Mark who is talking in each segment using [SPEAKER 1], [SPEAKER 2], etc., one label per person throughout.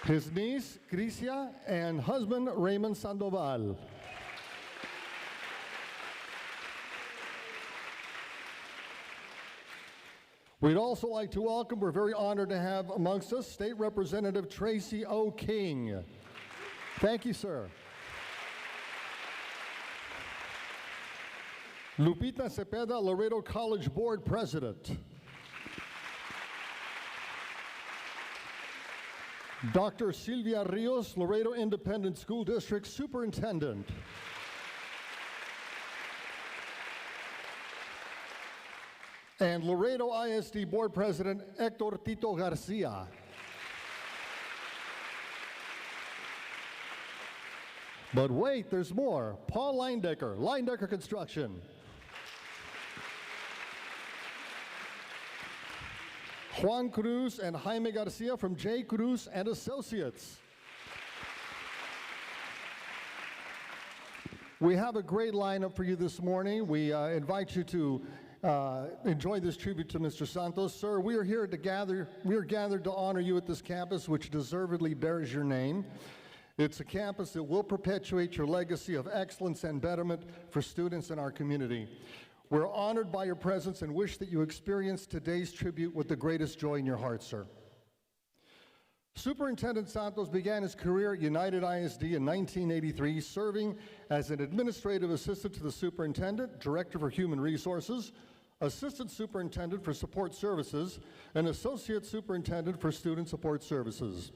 [SPEAKER 1] his niece, Crisia, and husband, Raymond Sandoval. We'd also like to welcome, we're very honored to have amongst us, State Representative Tracy O. King. Thank you, sir. Lupita Cepeda, Laredo College Board President. Dr. Silvia Rios, Laredo Independent School District Superintendent. And Laredo ISD Board President Hector Tito Garcia. But wait, there's more. Paul Leindecker, Leindecker Construction. Juan Cruz and Jaime Garcia from J. Cruz and Associates. We have a great lineup for you this morning. We invite you to enjoy this tribute to Mr. Santos. Sir, we are gathered to honor you at this campus, which deservedly bears your name. It's a campus that will perpetuate your legacy of excellence and betterment for students in our community. We're honored by your presence and wish that you experience today's tribute with the greatest joy in your heart, sir. Superintendent Santos began his career at United ISD in 1983, serving as an administrative assistant to the superintendent, director for human resources, assistant superintendent for support services, and associate superintendent for student support services.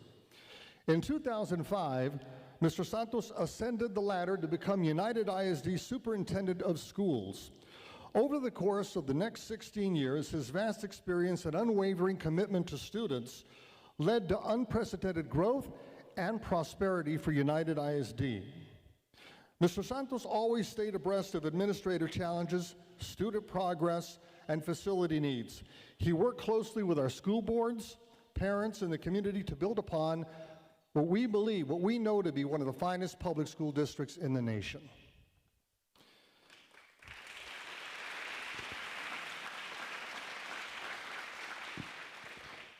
[SPEAKER 1] In 2005, Mr. Santos ascended the ladder to become United ISD Superintendent of Schools. Over the course of the next 16 years, his vast experience and unwavering commitment to students led to unprecedented growth and prosperity for United ISD. Mr. Santos always stayed abreast of administrative challenges, student progress, and facility needs. He worked closely with our school boards, parents, and the community to build upon what we know to be one of the finest public school districts in the nation.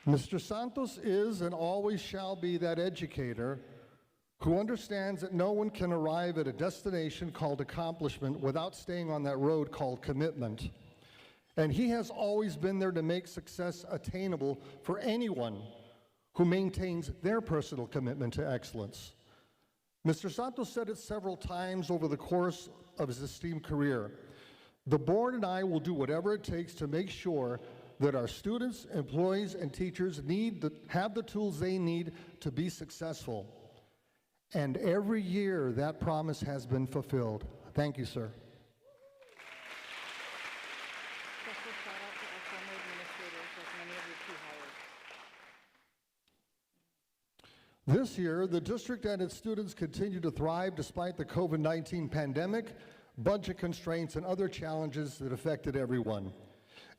[SPEAKER 1] Mr. Santos is and always shall be that educator who understands that no one can arrive at a destination called accomplishment without staying on that road called commitment. And he has always been there to make success attainable for anyone who maintains their personal commitment to excellence. Mr. Santos said it several times over the course of his esteemed career. The board and I will do whatever it takes to make sure that our students, employees, and teachers have the tools they need to be successful. And every year that promise has been fulfilled. Thank you, sir. This year, the district and its students continue to thrive despite the COVID-19 pandemic, budget constraints, and other challenges that affected everyone.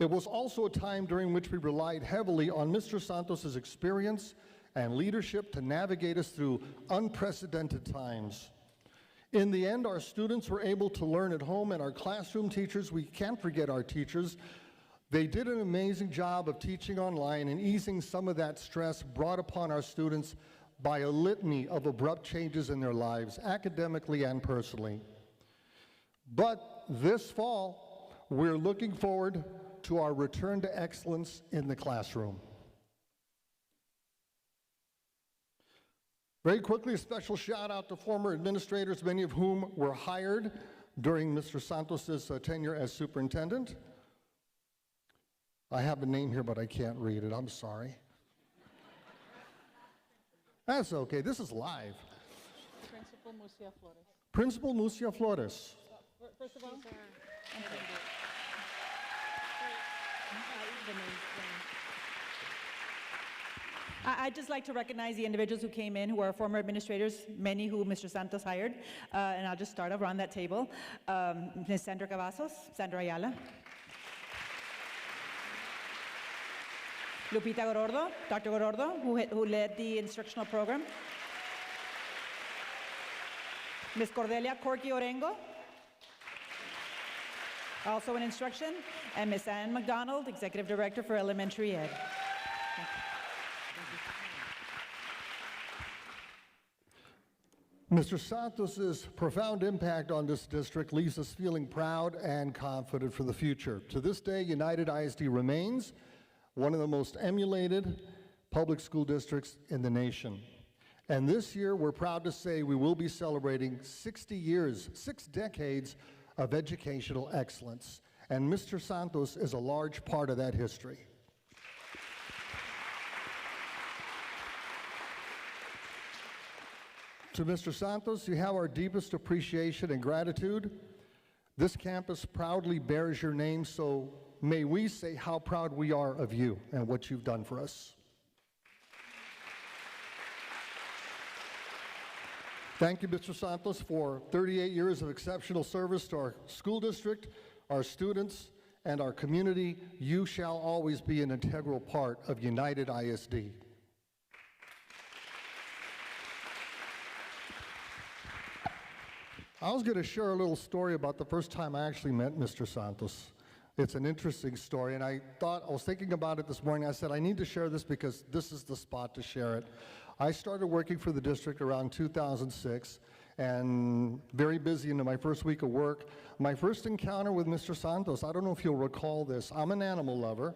[SPEAKER 1] It was also a time during which we relied heavily on Mr. Santos's experience and leadership to navigate us through unprecedented times. In the end, our students were able to learn at home, and our classroom teachers, we can't forget our teachers, they did an amazing job of teaching online and easing some of that stress brought upon our students by a litany of abrupt changes in their lives, academically and personally. But this fall, we're looking forward to our return to excellence in the classroom. Very quickly, a special shout out to former administrators, many of whom were hired during Mr. Santos's tenure as superintendent. I have a name here, but I can't read it. I'm sorry. That's okay. This is live.
[SPEAKER 2] Principal Mucia Flores.
[SPEAKER 1] Principal Mucia Flores.
[SPEAKER 2] First of all, I'd just like to recognize the individuals who came in who are former administrators, many who Mr. Santos hired, and I'll just start around that table. Ms. Sandra Cavazos, Sandra Ayala. Lupita Gorordo, Dr. Gorordo, who led the instructional program. Ms. Cordelia Corky Orengo, also in instruction, and Ms. Ann McDonald, Executive Director for Elementary Ed.
[SPEAKER 1] Mr. Santos's profound impact on this district leaves us feeling proud and confident for the future. To this day, United ISD remains one of the most emulated public school districts in the nation. And this year, we're proud to say we will be celebrating 60 years, 6 decades of educational excellence. And Mr. Santos is a large part of that history. To Mr. Santos, you have our deepest appreciation and gratitude. This campus proudly bears your name, so may we say how proud we are of you and what you've done for us. Thank you, Mr. Santos, for 38 years of exceptional service to our school district, our students, and our community. You shall always be an integral part of United ISD. I was going to share a little story about the first time I actually met Mr. Santos. It's an interesting story, and I was thinking about it this morning. I said, I need to share this because this is the spot to share it. I started working for the district around 2006, and very busy into my first week of work. My first encounter with Mr. Santos, I don't know if you'll recall this. I'm an animal lover,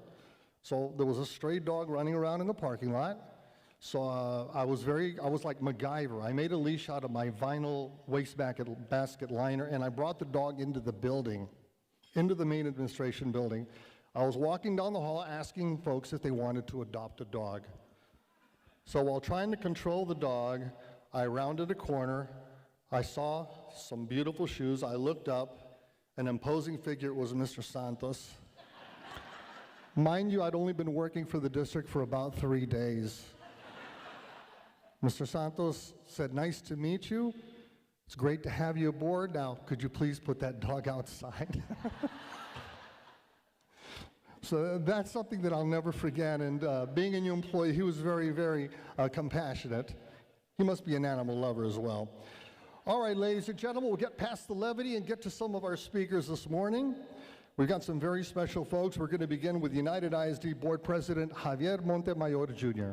[SPEAKER 1] so there was a stray dog running around in the parking lot. So I was like MacGyver. I made a leash out of my vinyl basket liner, and I brought the dog into the building, into the main administration building. I was walking down the hall asking folks if they wanted to adopt a dog. So while trying to control the dog, I rounded a corner. I saw some beautiful shoes. I looked up. An imposing figure was Mr. Santos. Mind you, I'd only been working for the district for about 3 days. Mr. Santos said, nice to meet you. It's great to have you aboard. Now, could you please put that dog outside? So that's something that I'll never forget. And being a new employee, he was very, very compassionate. He must be an animal lover as well. All right, ladies and gentlemen, we'll get past the levity and get to some of our speakers this morning. We've got some very special folks. We're going to begin with United ISD Board President Javier Montemayor, Jr.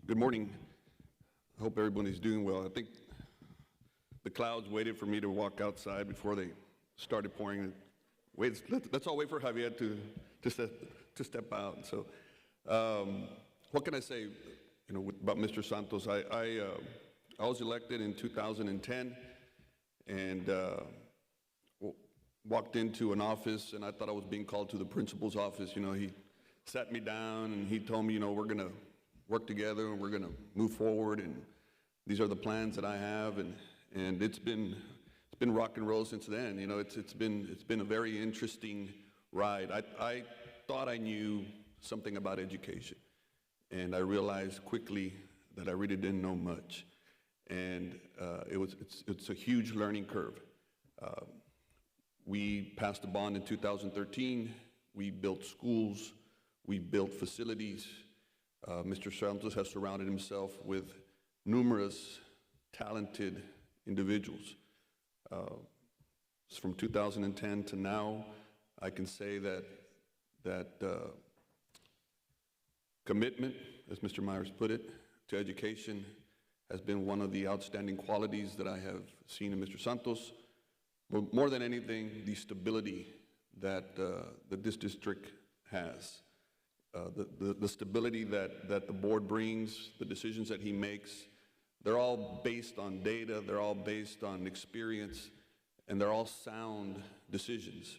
[SPEAKER 3] Good morning. I hope everybody's doing well. I think the clouds waited for me to walk outside before they started pouring. Let's all wait for Javier to step out. So, what can I say? About Mr. Santos. I was elected in 2010, and walked into an office, and I thought I was being called to the principal's office. He sat me down and he told me, we're gonna work together and we're going to move forward, and these are the plans that I have, and it's been rock and roll since then. It's been a very interesting ride. I thought I knew something about education, and I realized quickly that I really didn't know much, and it's a huge learning curve. We passed a bond in 2013. We built schools. We built facilities. Mr. Santos has surrounded himself with numerous talented individuals. From 2010 to now, I can say that commitment, as Mr. Myers put it, to education has been one of the outstanding qualities that I have seen in Mr. Santos. But more than anything, the stability that this district has. The stability that the board brings, the decisions that he makes, they're all based on data, they're all based on experience, and they're all sound decisions.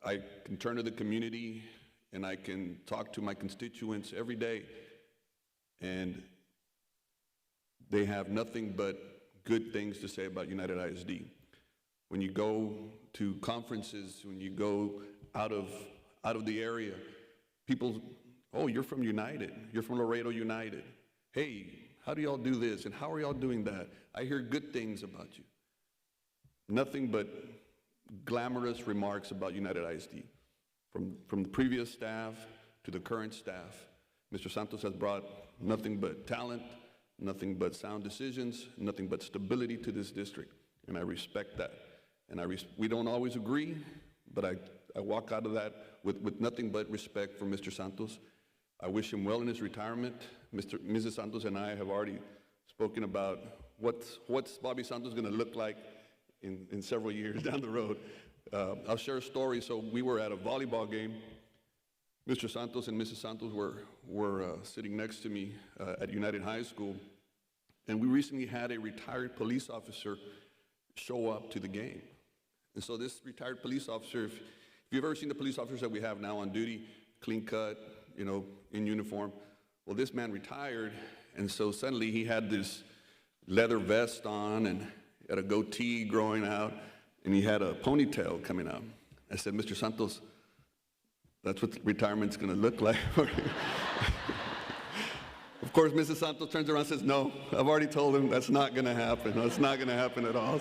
[SPEAKER 3] I can turn to the community and I can talk to my constituents every day, and they have nothing but good things to say about United ISD. When you go to conferences, when you go out of the area, people, oh, you're from United, you're from Laredo United. Hey, how do y'all do this, and how are y'all doing that? I hear good things about you. Nothing but glamorous remarks about United ISD. From the previous staff to the current staff, Mr. Santos has brought nothing but talent, nothing but sound decisions, nothing but stability to this district, and I respect that. And we don't always agree, but I walk out of that with nothing but respect for Mr. Santos. I wish him well in his retirement. Mrs. Santos and I have already spoken about what's Bobby Santos going to look like in several years down the road. I'll share a story. So we were at a volleyball game. Mr. Santos and Mrs. Santos were sitting next to me at United High School, and we recently had a retired police officer show up to the game. And so this retired police officer, if you've ever seen the police officers that we have now on duty, clean cut, in uniform, well, this man retired, and so suddenly he had this leather vest on and had a goatee growing out, and he had a ponytail coming out. I said, Mr. Santos, that's what retirement's going to look like for you. Of course, Mrs. Santos turns around and says, no, I've already told him that's not going to happen. That's not going to happen at all.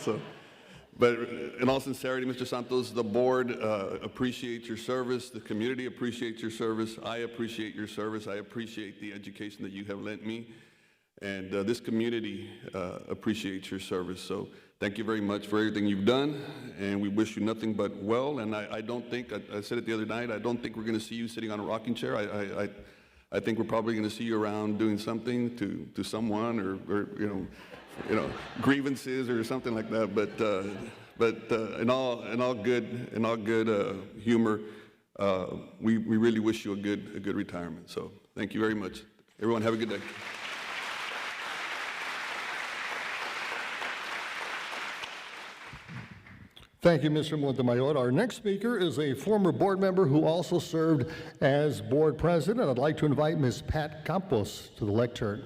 [SPEAKER 3] But in all sincerity, Mr. Santos, the board appreciates your service. The community appreciates your service. I appreciate your service. I appreciate the education that you have lent me. And this community appreciates your service. So thank you very much for everything you've done. And we wish you nothing but well. And I don't think, I said it the other night, I don't think we're going to see you sitting on a rocking chair. I think we're probably going to see you around doing something to someone or grievances or something like that. But in all good humor, we really wish you a good retirement. So thank you very much. Everyone, have a good day.
[SPEAKER 1] Thank you, Mr. Montemayor. Our next speaker is a former board member who also served as board president. I'd like to invite Ms. Pat Campos to the lectern.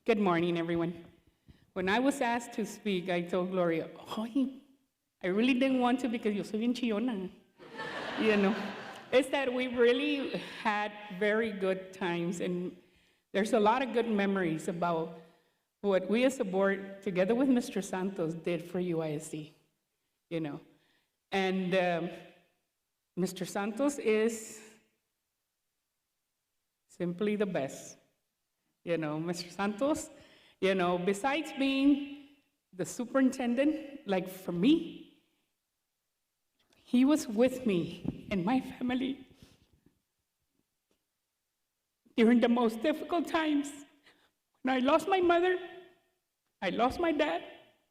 [SPEAKER 4] Good morning, everyone. When I was asked to speak, I told Gloria, I really didn't want to because yo soy bien chillona. It's that we really had very good times, and there's a lot of good memories about what we as a board, together with Mr. Santos, did for UISD, And Mr. Santos is simply the best. Mr. Santos, besides being the superintendent, like for me, he was with me and my family during the most difficult times. When I lost my mother, I lost my dad,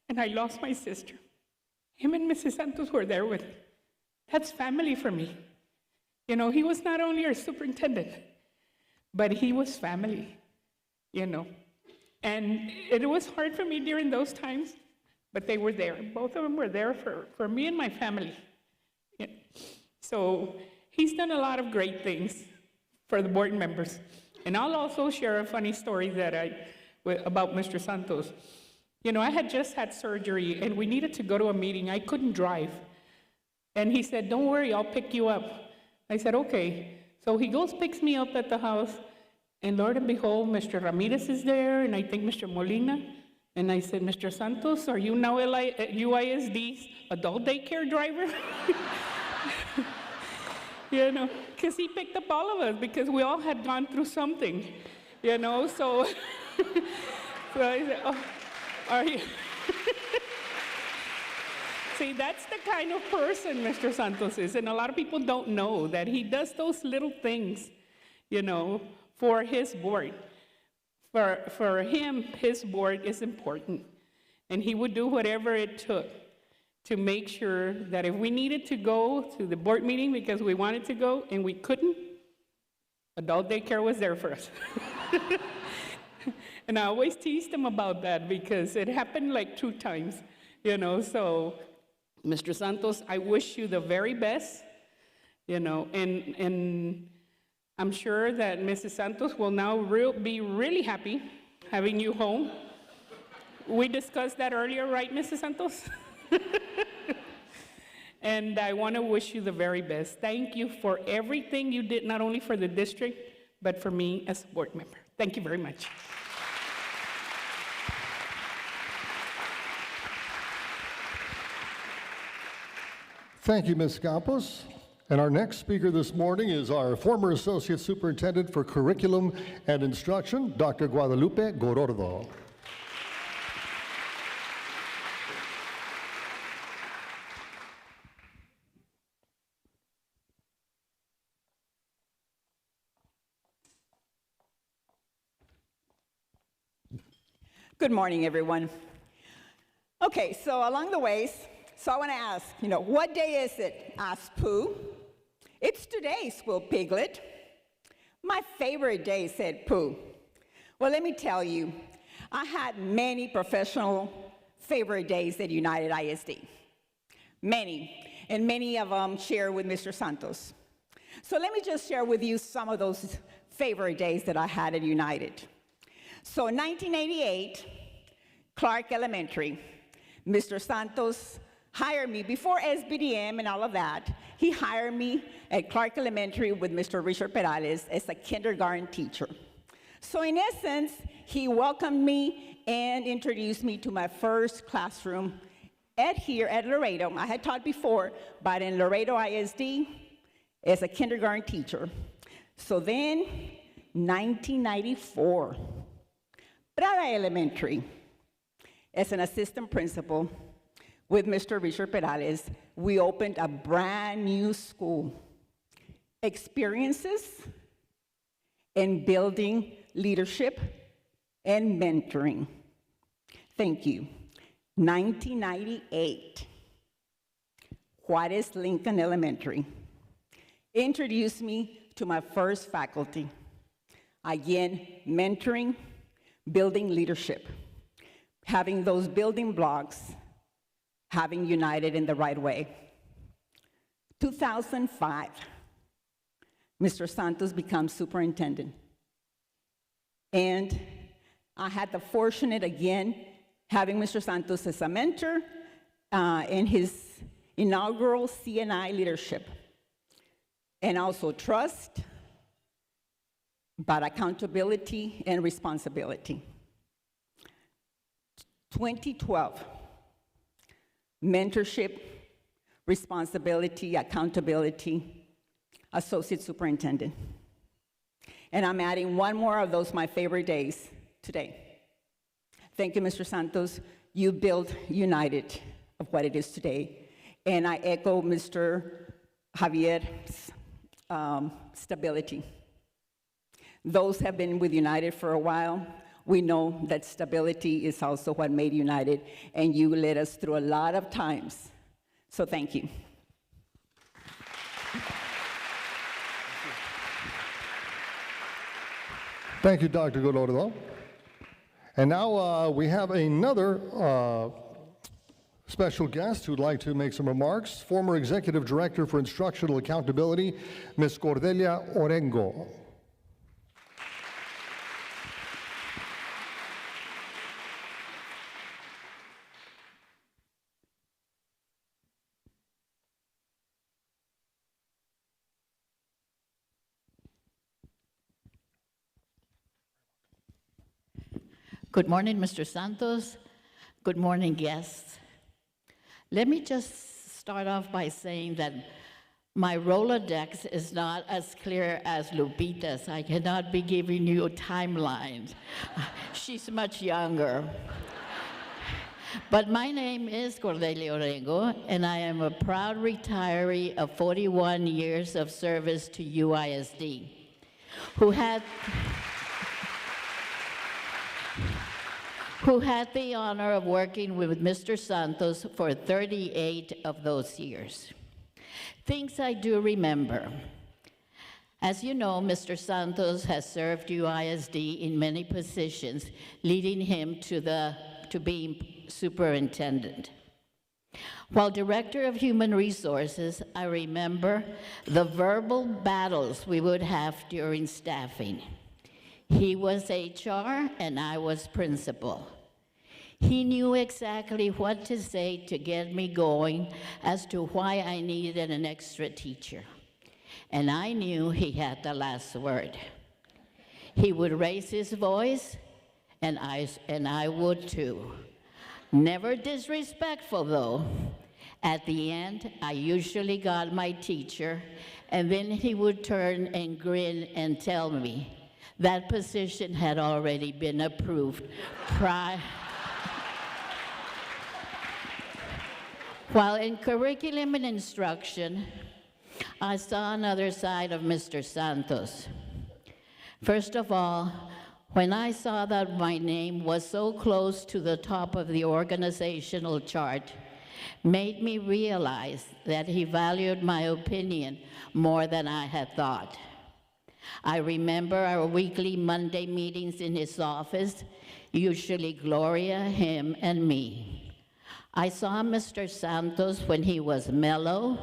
[SPEAKER 4] and I lost my sister. Him and Mrs. Santos were there with me. That's family for me. He was not only our superintendent, but he was family. And it was hard for me during those times, but they were there. Both of them were there for me and my family. So he's done a lot of great things for the board members. And I'll also share a funny story about Mr. Santos. I had just had surgery, and we needed to go to a meeting. I couldn't drive. And he said, don't worry, I'll pick you up. I said, okay. So he goes, picks me up at the house. And Lord and behold, Mr. Ramirez is there, and I think Mr. Molina. And I said, Mr. Santos, are you now UISD's adult daycare driver? Because he picked up all of us because we all had gone through something, so, so I said, oh, are you? See, that's the kind of person Mr. Santos is, and a lot of people don't know that he does those little things, for his board. For him, his board is important, and he would do whatever it took to make sure that if we needed to go to the board meeting because we wanted to go and we couldn't, adult daycare was there for us. And I always teased him about that because it happened like 2 times, So, Mr. Santos, I wish you the very best, and I'm sure that Mrs. Santos will now be really happy having you home. We discussed that earlier, right, Mrs. Santos? And I want to wish you the very best. Thank you for everything you did, not only for the district, but for me as a board member. Thank you very much.
[SPEAKER 1] Thank you, Ms. Campos. And our next speaker this morning is our former Associate Superintendent for Curriculum and Instruction, Dr. Guadalupe Gorordo.
[SPEAKER 5] Good morning, everyone. Okay, so along the ways, I want to ask, what day is it? Asked Pooh. It's today, squealed Piglet. My favorite day, said Pooh. Well, let me tell you, I had many professional favorite days at United ISD. Many, and many of them share with Mr. Santos. So let me just share with you some of those favorite days that I had at United. So in 1988, Clark Elementary, Mr. Santos hired me, before SBDM and all of that, he hired me at Clark Elementary with Mr. Richard Perales as a kindergarten teacher. So in essence, he welcomed me and introduced me to my first classroom here at Laredo. I had taught before, but in Laredo ISD as a kindergarten teacher. So then, 1994, Prada Elementary, as an assistant principal with Mr. Richard Perales, we opened a brand new school. Experiences in building leadership and mentoring. Thank you. 1998, Juarez Lincoln Elementary introduced me to my first faculty. Again, mentoring, building leadership, having those building blocks, having United in the right way. 2005, Mr. Santos becomes superintendent. And I had the fortunate, again, having Mr. Santos as a mentor in his inaugural CNI leadership. And also trust, but accountability and responsibility. 2012, mentorship, responsibility, accountability, associate superintendent. And I'm adding one more of those my favorite days today. Thank you, Mr. Santos. You built United of what it is today. And I echo Mr. Javier's stability. Those have been with United for a while. We know that stability is also what made United, and you led us through a lot of times. So thank you.
[SPEAKER 1] Thank you, Dr. Gorordo. And now we have another special guest who'd like to make some remarks. Former Executive Director for Instructional Accountability, Ms. Cordelia Orengo.
[SPEAKER 6] Good morning, Mr. Santos. Good morning, guests. Let me just start off by saying that my Rolodex is not as clear as Lupita's. I cannot be giving you timelines. She's much younger. But my name is Cordelia Orengo, and I am a proud retiree of 41 years of service to UISD, who had the honor of working with Mr. Santos for 38 of those years. Things I do remember. As you know, Mr. Santos has served UISD in many positions, leading him to being superintendent. While Director of Human Resources, I remember the verbal battles we would have during staffing. He was HR and I was principal. He knew exactly what to say to get me going as to why I needed an extra teacher. And I knew he had the last word. He would raise his voice, and I would too. Never disrespectful, though. At the end, I usually got my teacher, and then he would turn and grin and tell me that position had already been approved prior. While in curriculum and instruction, I saw another side of Mr. Santos. First of all, when I saw that my name was so close to the top of the organizational chart, made me realize that he valued my opinion more than I had thought. I remember our weekly Monday meetings in his office, usually Gloria, him, and me. I saw Mr. Santos when he was mellow,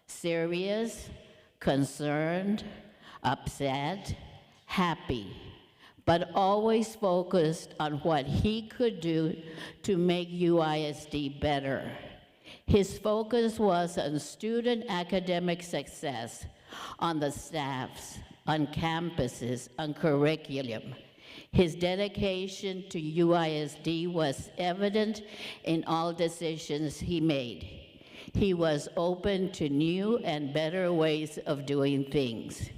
[SPEAKER 6] serious, concerned, upset, happy, but always focused on what he could do to make UISD better. His focus was on student academic success, on the staffs, on campuses, on curriculum. His dedication to UISD was evident in all decisions he made. He was open to new and better ways of doing things.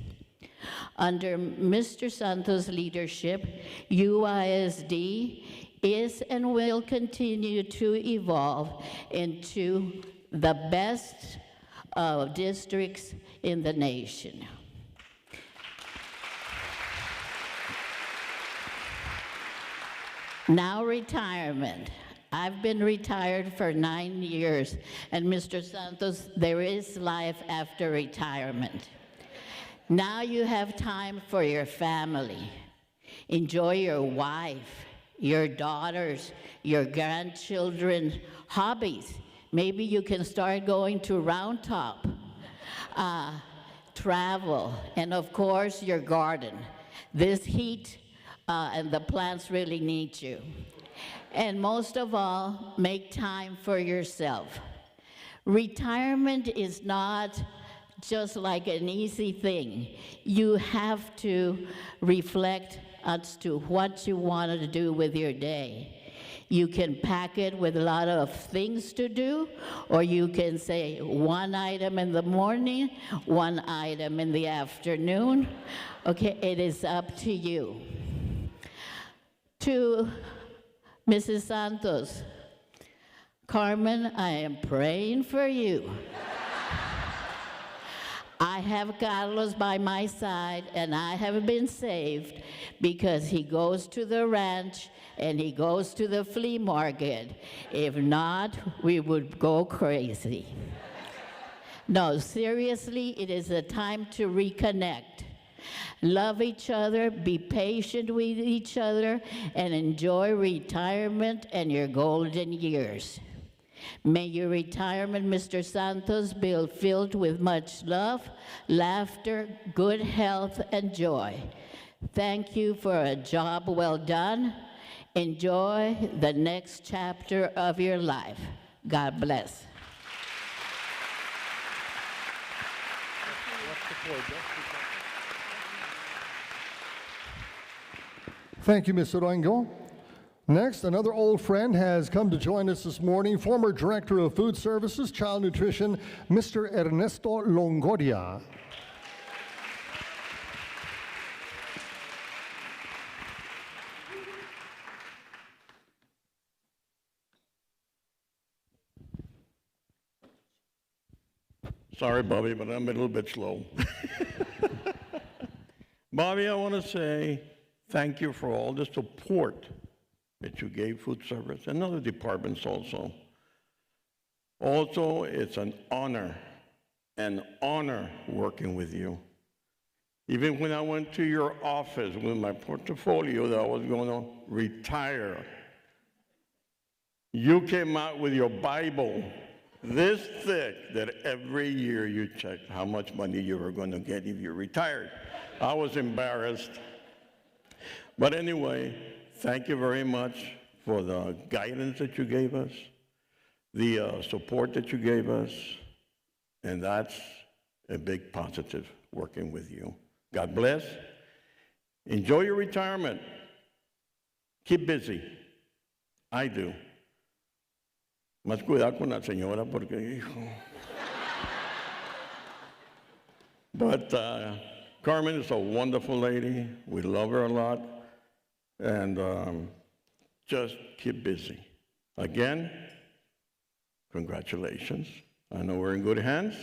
[SPEAKER 6] Under Mr. Santos' leadership, UISD is and will continue to evolve into the best districts in the nation. Now retirement. I've been retired for 9 years, and Mr. Santos, there is life after retirement. Now you have time for your family. Enjoy your wife, your daughters, your grandchildren, hobbies. Maybe you can start going to Round Top, travel, and of course your garden. This heat and the plants really need you. And most of all, make time for yourself. Retirement is not just like an easy thing. You have to reflect as to what you want to do with your day. You can pack it with a lot of things to do, or you can say one item in the morning, one item in the afternoon. Okay, it is up to you. To Mrs. Santos, Carmen, I am praying for you. I have Carlos by my side, and I have been saved because he goes to the ranch and he goes to the flea market. If not, we would go crazy. No, seriously, it is a time to reconnect. Love each other, be patient with each other, and enjoy retirement and your golden years. May your retirement, Mr. Santos, be filled with much love, laughter, good health, and joy. Thank you for a job well done. Enjoy the next chapter of your life. God bless.
[SPEAKER 1] Thank you, Ms. Orango. Next, another old friend has come to join us this morning, former Director of Food Services, Child Nutrition, Mr. Ernesto Longoria.
[SPEAKER 7] Sorry, Bobby, but I'm a little bit slow. Bobby, I want to say thank you for all the support that you gave food service and other departments also. Also, it's an honor working with you. Even when I went to your office with my portfolio that I was going to retire, you came out with your Bible this thick that every year you checked how much money you were going to get if you retired. I was embarrassed. But anyway, thank you very much for the guidance that you gave us, the support that you gave us, and that's a big positive working with you. God bless. Enjoy your retirement. Keep busy. I do. Más cuidado con la señora porque, hijo. But Carmen is a wonderful lady. We love her a lot. And just keep busy. Again, congratulations. I know we're in good hands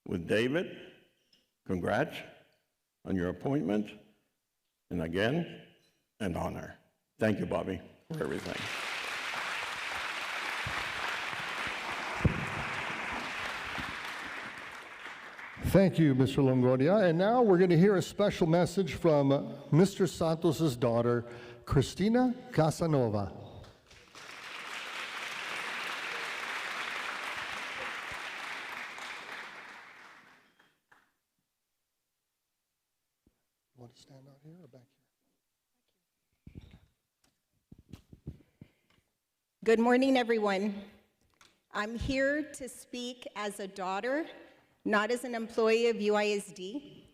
[SPEAKER 7] with David. Congrats on your appointment. And again, an honor. Thank you, Bobby, for everything.
[SPEAKER 1] Thank you, Mr. Longoria. And now we're going to hear a special message from Mr. Santos's daughter, Cristina Casanova. You want to stand out here or back here?
[SPEAKER 8] Good morning, everyone. I'm here to speak as a daughter, not as an employee of UISD.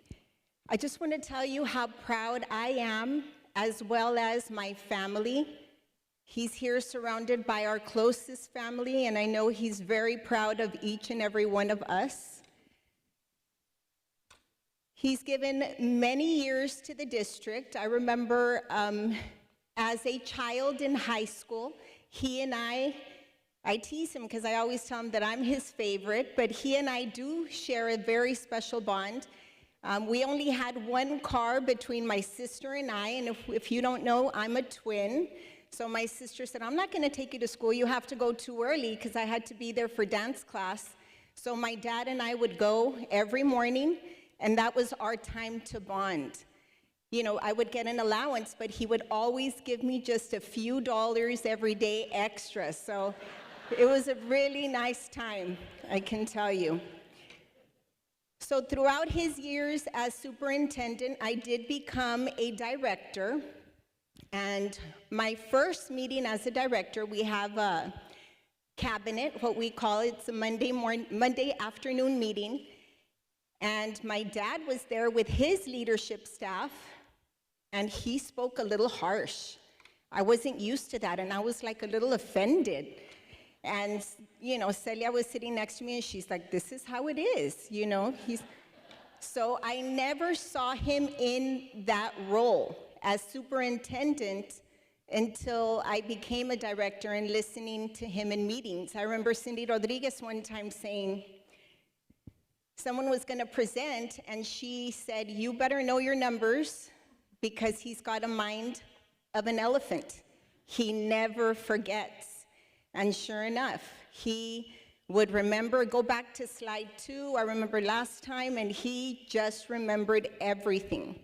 [SPEAKER 8] I just want to tell you how proud I am, as well as my family. He's here surrounded by our closest family, and I know he's very proud of each and every one of us. He's given many years to the district. I remember as a child in high school, he and I tease him because I always tell him that I'm his favorite, but he and I do share a very special bond. We only had one car between my sister and I, and if you don't know, I'm a twin. So my sister said, I'm not going to take you to school. You have to go too early because I had to be there for dance class. So my dad and I would go every morning, and that was our time to bond. You know, I would get an allowance, but he would always give me just a few dollars every day extra. So it was a really nice time, I can tell you. So throughout his years as superintendent, I did become a director. And my first meeting as a director, we have a cabinet, what we call it. It's a Monday afternoon meeting. And my dad was there with his leadership staff, and he spoke a little harsh. I wasn't used to that, and I was like a little offended. And, you know, Celia was sitting next to me, and she's like, this is how it is, you know? So I never saw him in that role as superintendent until I became a director and listening to him in meetings. I remember Cindy Rodriguez one time saying, someone was going to present, and she said, you better know your numbers because he's got a mind of an elephant. He never forgets. And sure enough, he would remember, go back to slide 2, I remember last time, and he just remembered everything.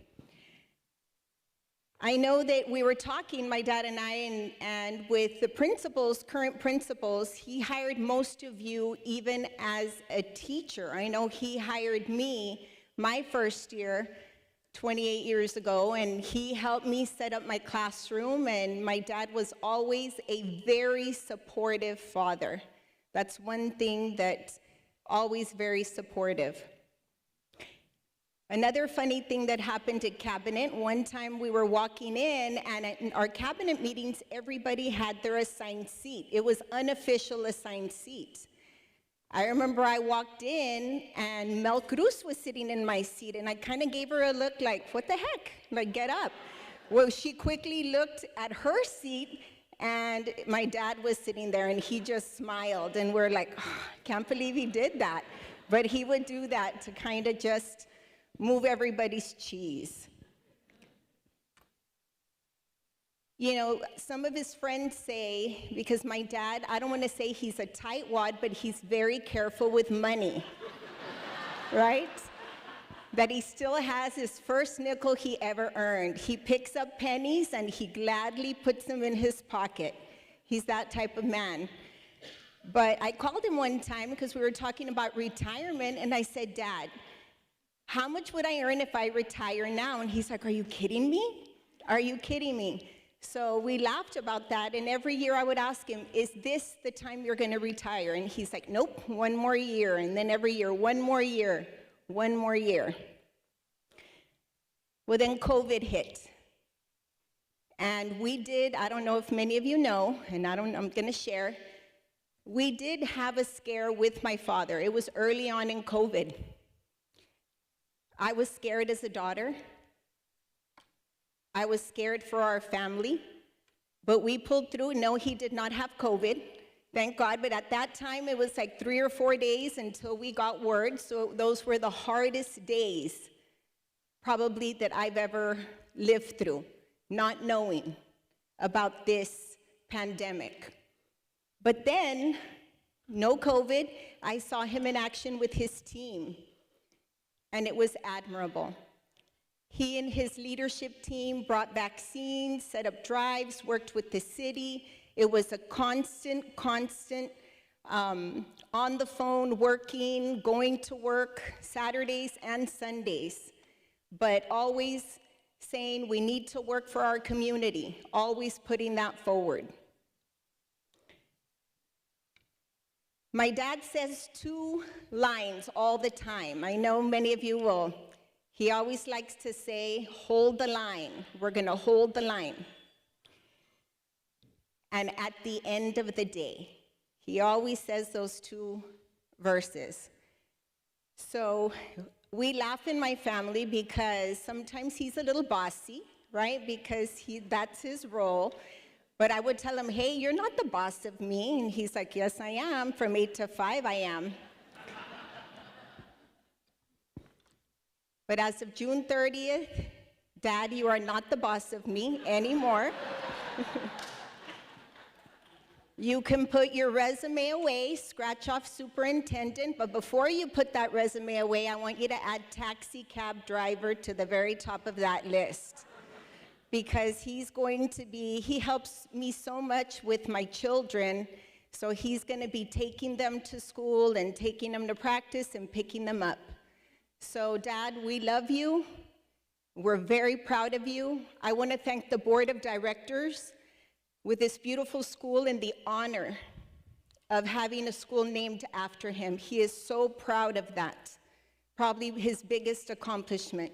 [SPEAKER 8] I know that we were talking, my dad and I, and with the principals, current principals, he hired most of you even as a teacher. I know he hired me my first year, 28 years ago, and he helped me set up my classroom, and my dad was always a very supportive father. That's one thing that's always very supportive. Another funny thing that happened at cabinet, one time we were walking in, and at our cabinet meetings, everybody had their assigned seat. It was unofficial assigned seat. I remember I walked in, and Mel Cruz was sitting in my seat, and I kind of gave her a look like, what the heck? Like, get up. Well, she quickly looked at her seat, and my dad was sitting there, and he just smiled, and we're like, oh, can't believe he did that. But he would do that to kind of just move everybody's cheese. You know, some of his friends say, because my dad, I don't want to say he's a tightwad, but he's very careful with money, right? That he still has his first nickel he ever earned. He picks up pennies and he gladly puts them in his pocket. He's that type of man. But I called him one time because we were talking about retirement, and I said, Dad, how much would I earn if I retire now? And he's like, are you kidding me? Are you kidding me? So we laughed about that, and every year I would ask him, is this the time you're going to retire? And he's like, nope, one more year. And then every year, one more year, one more year. Well, then COVID hit. And we did, I don't know if many of you know, and I'm gonna share, we did have a scare with my father. It was early on in COVID. I was scared as a daughter. I was scared for our family, but we pulled through. No, he did not have COVID, thank God. But at that time, it was like 3 or 4 days until we got word. So those were the hardest days, probably, that I've ever lived through, not knowing about this pandemic. But then, no COVID, I saw him in action with his team, and it was admirable. He and his leadership team brought vaccines, set up drives, worked with the city. It was a constant, on the phone, working, going to work, Saturdays and Sundays, but always saying we need to work for our community, always putting that forward. My dad says 2 lines all the time. I know many of you will. He always likes to say, hold the line. We're gonna hold the line. And at the end of the day, he always says those 2 verses. So we laugh in my family because sometimes he's a little bossy, right? Because that's his role. But I would tell him, hey, you're not the boss of me. And he's like, yes, I am. From 8 to 5, I am. But as of June 30th, Dad, you are not the boss of me anymore. You can put your resume away, scratch off superintendent, but before you put that resume away, I want you to add taxi cab driver to the very top of that list. Because he helps me so much with my children, so he's gonna be taking them to school and taking them to practice and picking them up. So Dad, we love you. We're very proud of you. I wanna thank the board of directors with this beautiful school and the honor of having a school named after him. He is so proud of that, probably his biggest accomplishment.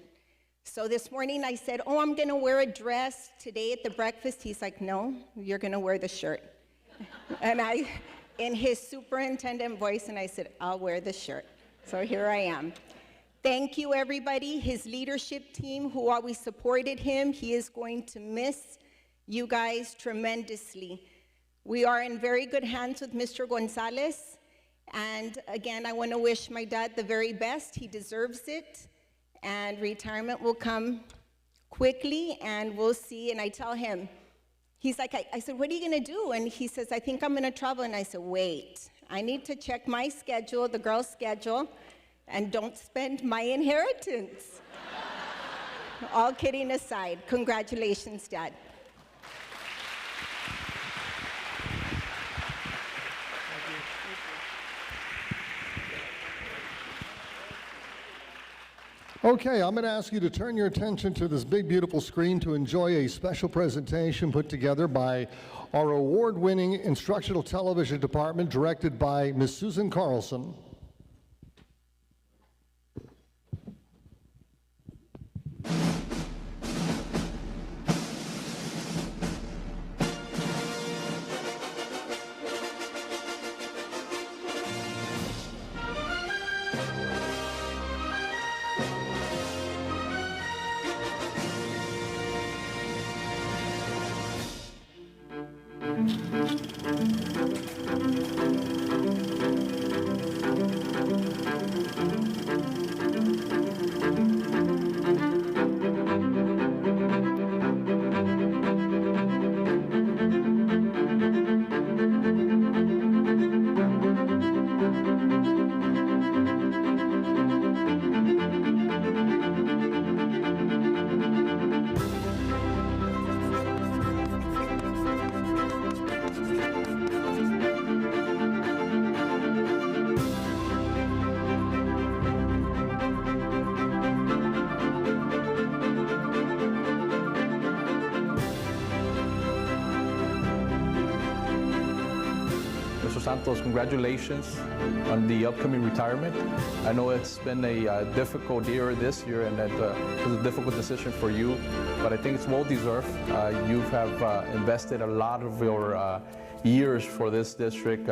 [SPEAKER 8] So this morning I said, oh, I'm gonna wear a dress today at the breakfast. He's like, no, you're gonna wear the shirt. And in his superintendent voice, and I said, I'll wear the shirt. So here I am. Thank you, everybody, his leadership team who always supported him. He is going to miss you guys tremendously. We are in very good hands with Mr. Gonzalez. And again, I wanna wish my dad the very best. He deserves it. And retirement will come quickly, and we'll see. And I tell him, he's like, I said, what are you gonna do? And he says, I think I'm gonna travel. And I said, wait, I need to check my schedule, the girl's schedule, and don't spend my inheritance. All kidding aside, congratulations, Dad.
[SPEAKER 1] Okay, I'm going to ask you to turn your attention to this big, beautiful screen to enjoy a special presentation put together by our award-winning instructional television department, directed by Ms. Susan Carlson.
[SPEAKER 9] Santos, congratulations on the upcoming retirement. I know it's been a difficult year this year, and that it was a difficult decision for you, but I think it's well deserved. You have invested a lot of your years for this district,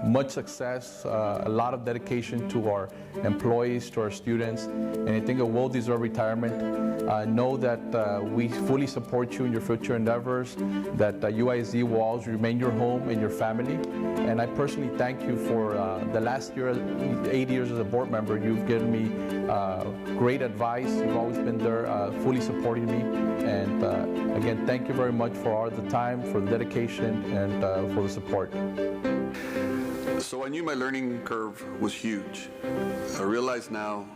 [SPEAKER 9] much success, a lot of dedication to our employees, to our students, and I think a well-deserved retirement. Know that we fully support you in your future endeavors, that UISD will always remain your home and your family, and I personally thank you for the last year, 8 years as a board member. You've given me great advice. You've always been there, fully supporting me, and again, thank you very much for all the time, for the dedication, and for the support.
[SPEAKER 3] So I knew my learning curve was huge. I realize now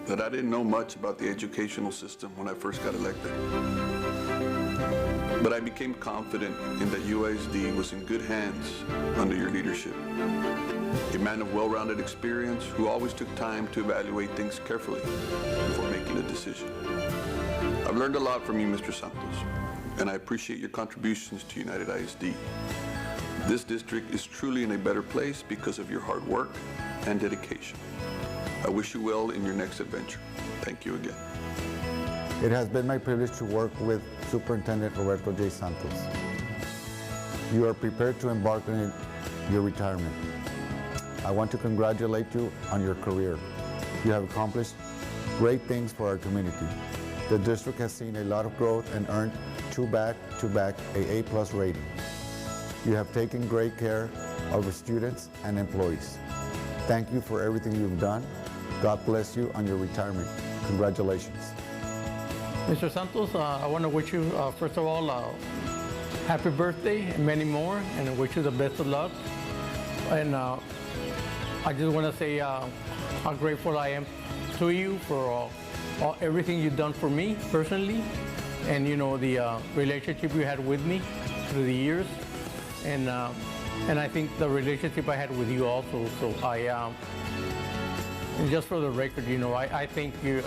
[SPEAKER 3] that I didn't know much about the educational system when I first got elected. But I became confident in that UISD was in good hands under your leadership. A man of well-rounded experience who always took time to evaluate things carefully before making a decision. I've learned a lot from you, Mr. Santos, and I appreciate your contributions to United ISD. This district is truly in a better place because of your hard work and dedication. I wish you well in your next adventure. Thank you again.
[SPEAKER 10] It has been my privilege to work with Superintendent Roberto J. Santos. You are prepared to embark on your retirement. I want to congratulate you on your career. You have accomplished great things for our community. The district has seen a lot of growth and earned two back-to-back A+ rating. You have taken great care of the students and employees. Thank you for everything you've done. God bless you on your retirement. Congratulations.
[SPEAKER 7] Mr. Santos, I want to wish you, first of all, happy birthday and many more, and I wish you the best of luck. And I just want to say how grateful I am to you for everything you've done for me personally, and you know the relationship you had with me through the years, and I think the relationship I had with you also. So and just for the record, you know, I think you've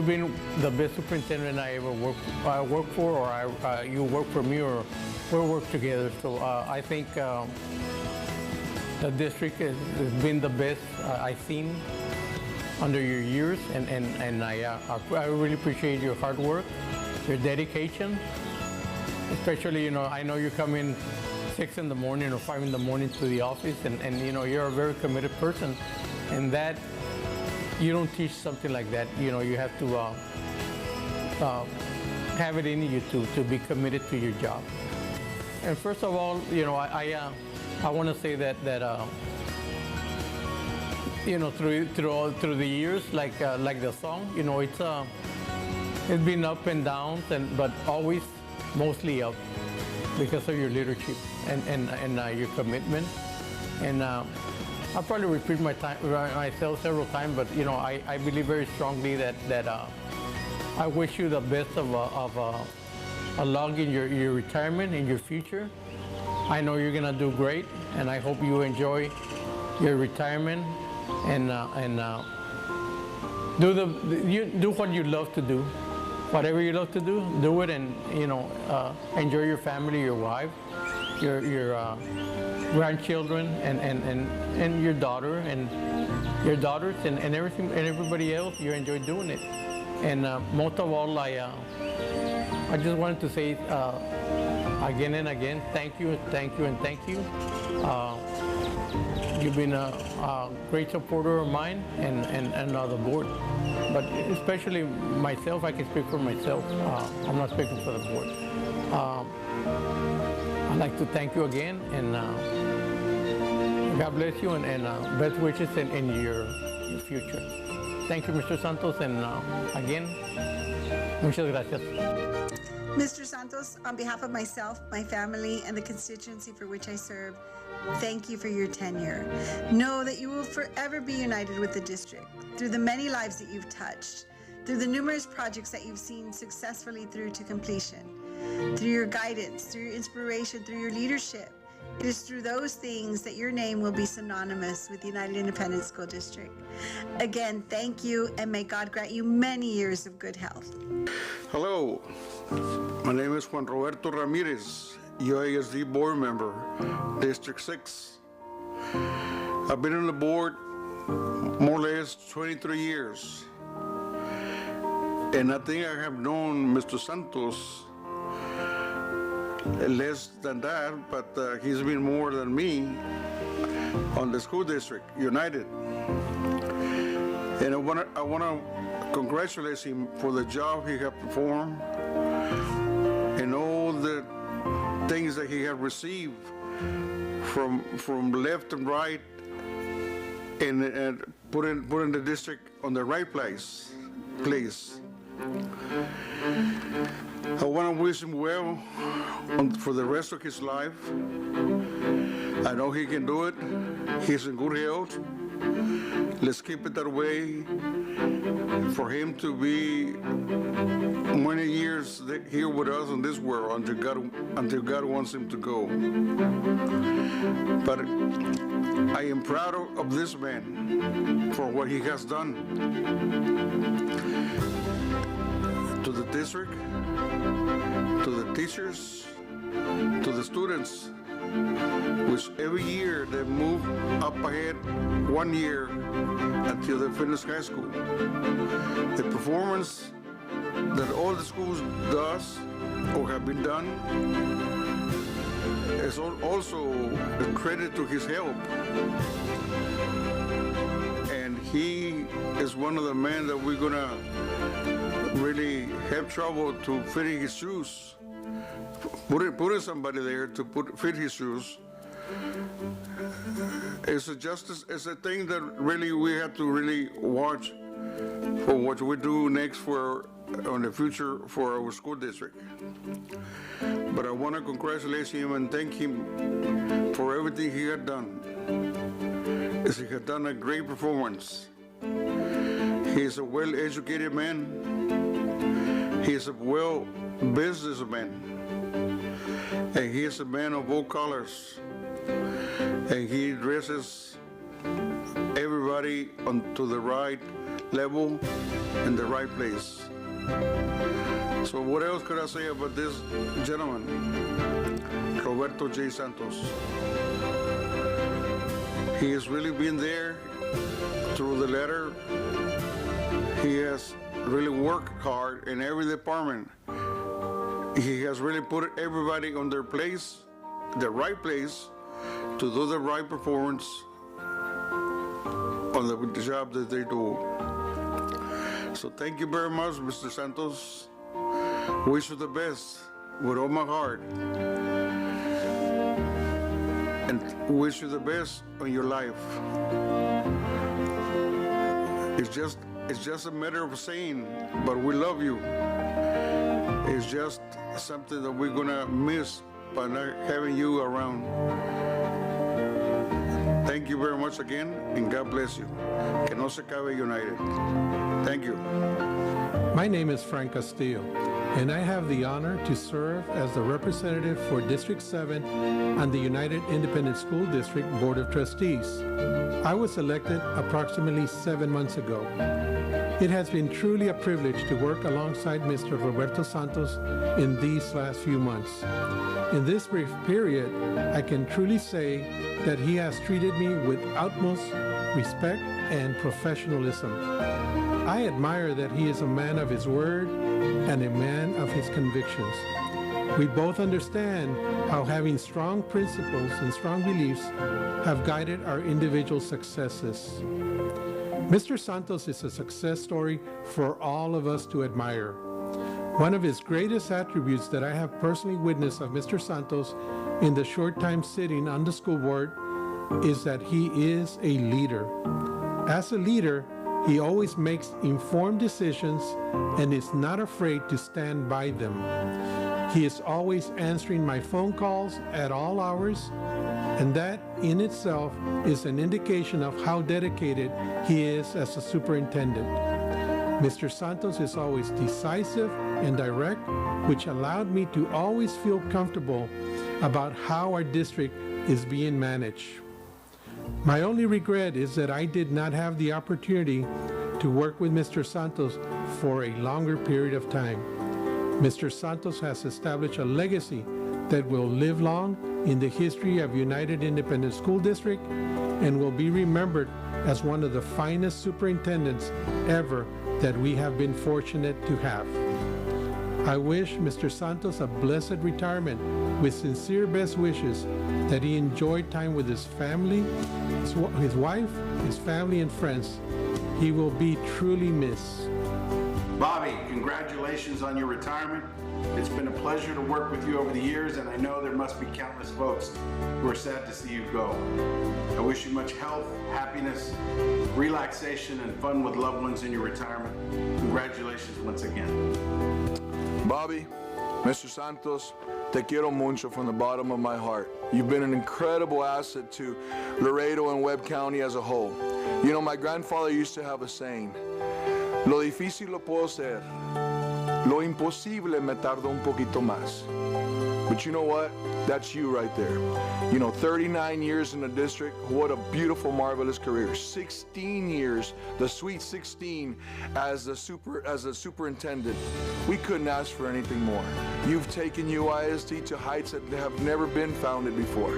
[SPEAKER 7] been the best superintendent I ever worked for, or you work for me, or we work together. So I think the district has been the best I've seen under your years, and I really appreciate your hard work, your dedication, especially, you know, I know you come in 6 in the morning or 5 in the morning to the office, and you know, you're a very committed person, and that, you don't teach something like that. You know, you have to have it in you to be committed to your job. And first of all, you know, I want to say that you know, through the years, like the song, you know, it's been up and downs, but always mostly up because of your leadership and your commitment. And I'll probably repeat myself several times, but you know, I believe very strongly that I wish you the best of luck in your retirement, in your future. I know you're gonna do great, and I hope you enjoy your retirement and do what you love to do. Whatever you love to do it, and you know, enjoy your family, your wife, your grandchildren, and your daughter, and your daughters, and everything, and everybody else. You enjoy doing it, and most of all, I just wanted to say again and again, thank you, and thank you. You've been a great supporter of mine and the board, but especially myself. I can speak for myself. I'm not speaking for the board. I'd like to thank you again, and God bless you, and best wishes in your future. Thank you, Mr. Santos, and again, muchas gracias.
[SPEAKER 11] Mr. Santos, on behalf of myself, my family, and the constituency for which I serve, thank you for your tenure. Know that you will forever be united with the district through the many lives that you've touched, through the numerous projects that you've seen successfully through to completion, through your guidance, through your inspiration, through your leadership. It is through those things that your name will be synonymous with the United Independent School District. Again, thank you, and may God grant you many years of good health.
[SPEAKER 12] Hello, my name is Juan Roberto Ramirez, UISD board member, District 6. I've been on the board more or less 23 years. And I think I have known Mr. Santos less than that, but he's been more than me on the school district, United. And I want to congratulate him for the job he has performed and all the things that he has received from left and right, and putting the district on the right place. I want to wish him well for the rest of his life. I know he can do it. He's in good health. Let's keep it that way for him to be many years here with us in this world until God wants him to go. But I am proud of this man for what he has done to the district, to the teachers, to the students, which every year they move up ahead 1 year until they finish high school. The performance that all the schools does or have been done is also a credit to his help. And he is one of the men that we're gonna really have trouble to fit in his shoes. Putting somebody there to fit his shoes is a justice. It's a thing that really we have to really watch for what we do next on the future for our school district. But I want to congratulate him and thank him for everything he had done. He had done a great performance. He is a well-educated man. He is a businessman. And he is a man of all colors. And he addresses everybody onto the right level and the right place. So what else could I say about this gentleman, Roberto J. Santos? He has really been there through the letter. He has really worked hard in every department. He has really put everybody on their place, the right place, to do the right performance on the job that they do. So thank you very much, Mr. Santos. Wish you the best with all my heart. And wish you the best on your life. It's just a matter of saying, but we love you. It's just something that we're gonna miss by not having you around. Thank you very much again, and God bless you. Que no se acabe United. Thank you.
[SPEAKER 13] My name is Frank Castillo, and I have the honor to serve as the representative for District 7 on the United Independent School District Board of Trustees. I was elected approximately 7 months ago. It has been truly a privilege to work alongside Mr. Roberto Santos in these last few months. In this brief period, I can truly say that he has treated me with utmost respect and professionalism. I admire that he is a man of his word and a man of his convictions. We both understand how having strong principles and strong beliefs have guided our individual successes. Mr. Santos is a success story for all of us to admire. One of his greatest attributes that I have personally witnessed of Mr. Santos in the short time sitting on the school board is that he is a leader. As a leader, he always makes informed decisions and is not afraid to stand by them. He is always answering my phone calls at all hours, and that in itself is an indication of how dedicated he is as a superintendent. Mr. Santos is always decisive and direct, which allowed me to always feel comfortable about how our district is being managed. My only regret is that I did not have the opportunity to work with Mr. Santos for a longer period of time. Mr. Santos has established a legacy that will live long in the history of United Independent School District and will be remembered as one of the finest superintendents ever that we have been fortunate to have. I wish Mr. Santos a blessed retirement with sincere best wishes, that he enjoyed time with his family, his wife, his family, and friends. He will be truly missed.
[SPEAKER 14] Bobby, congratulations on your retirement. It's been a pleasure to work with you over the years, and I know there must be countless folks who are sad to see you go. I wish you much health, happiness, relaxation, and fun with loved ones in your retirement. Congratulations once again.
[SPEAKER 15] Bobby, Mr. Santos, te quiero mucho from the bottom of my heart. You've been an incredible asset to Laredo and Webb County as a whole. You know, my grandfather used to have a saying, lo difícil lo puedo ser, lo imposible me tardo un poquito más. But you know what? That's you right there. You know, 39 years in the district, what a beautiful, marvelous career. 16 years, the sweet 16 as a superintendent. We couldn't ask for anything more. You've taken UISD to heights that have never been founded before.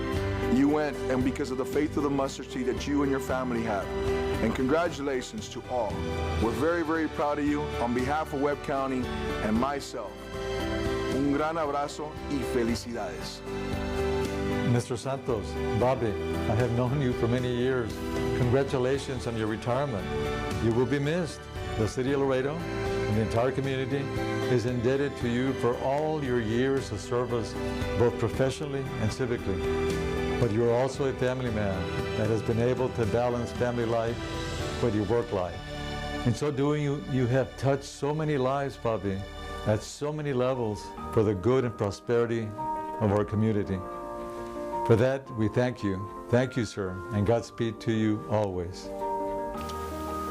[SPEAKER 15] You went, and because of the faith of the mustard seed that you and your family have. And congratulations to all. We're very, very proud of you on behalf of Webb County and myself. Un gran abrazo y felicidades.
[SPEAKER 16] Mr. Santos, Bobby, I have known you for many years. Congratulations on your retirement. You will be missed. The city of Laredo and the entire community is indebted to you for all your years of service, both professionally and civically. But you're also a family man that has been able to balance family life with your work life. In so doing, you have touched so many lives, Bobby, at so many levels for the good and prosperity of our community. For that, we thank you. Thank you, sir, and Godspeed to you always.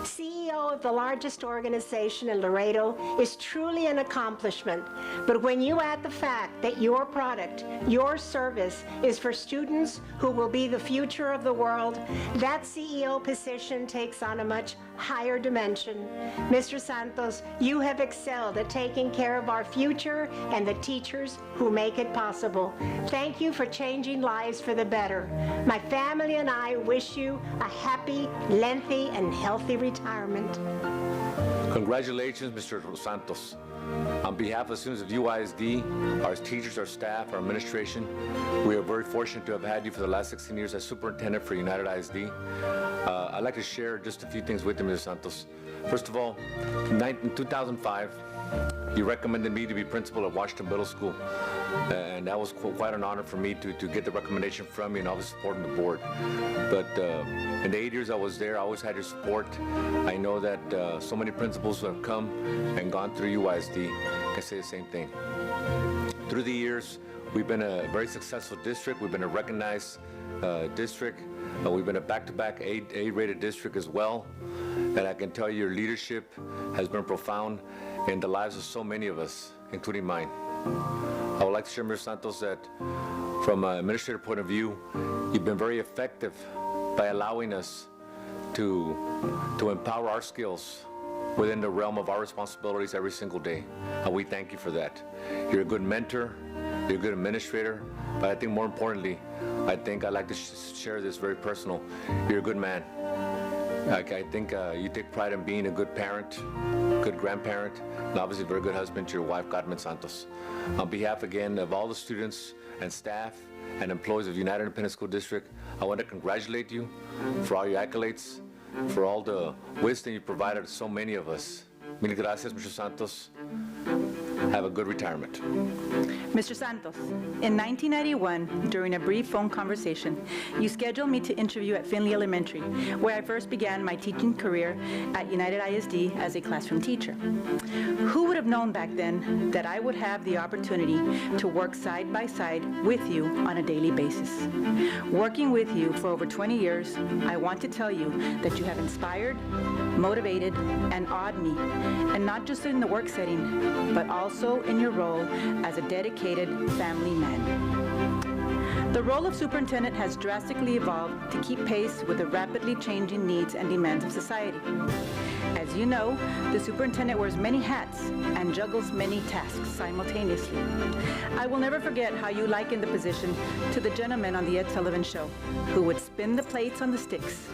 [SPEAKER 17] CEO of the largest organization in Laredo is truly an accomplishment. But when you add the fact that your product, your service, is for students who will be the future of the world, that CEO position takes on a much higher dimension. Mr. Santos, you have excelled at taking care of our future and the teachers who make it possible. Thank you for changing lives for the better. My family and I wish you a happy, lengthy, and healthy retirement.
[SPEAKER 18] Congratulations, Mr. Santos. On behalf of students of UISD, our teachers, our staff, our administration, we are very fortunate to have had you for the last 16 years as superintendent for United ISD. I'd like to share just a few things with you, Mr. Santos. First of all, in 2005, you recommended me to be principal at Washington Middle School, and that was quite an honor for me to get the recommendation from you and obviously supporting the board. But in the 8 years I was there, I always had your support. I know that so many principals who have come and gone through UISD can say the same thing. Through the years, we've been a very successful district. We've been a recognized district. We've been a back-to-back A-rated district as well. And I can tell you your leadership has been profound in the lives of so many of us, including mine. I would like to share, Mr. Santos, that from an administrative point of view, you've been very effective by allowing us to empower our skills within the realm of our responsibilities every single day. And we thank you for that. You're a good mentor, you're a good administrator, but I think more importantly, I'd like to share this very personal. You're a good man. I think you take pride in being a good parent, good grandparent, and obviously a very good husband to your wife, Carmen Santos. On behalf again of all the students and staff and employees of United Independent School District, I want to congratulate you for all your accolades, for all the wisdom you provided to so many of us. Mil gracias, Mr. Santos. Have a good retirement.
[SPEAKER 2] Mr. Santos, in 1991, during a brief phone conversation, you scheduled me to interview at Finley Elementary, where I first began my teaching career at United ISD as a classroom teacher. Who would have known back then that I would have the opportunity to work side by side with you on a daily basis? Working with you for over 20 years, I want to tell you that you have inspired, motivated, and awed me, and not just in the work setting, but also in your role as a dedicated family man. The role of superintendent has drastically evolved to keep pace with the rapidly changing needs and demands of society. As you know, the superintendent wears many hats and juggles many tasks simultaneously. I will never forget how you likened the position to the gentleman on the Ed Sullivan Show, who would spin the plates on the sticks.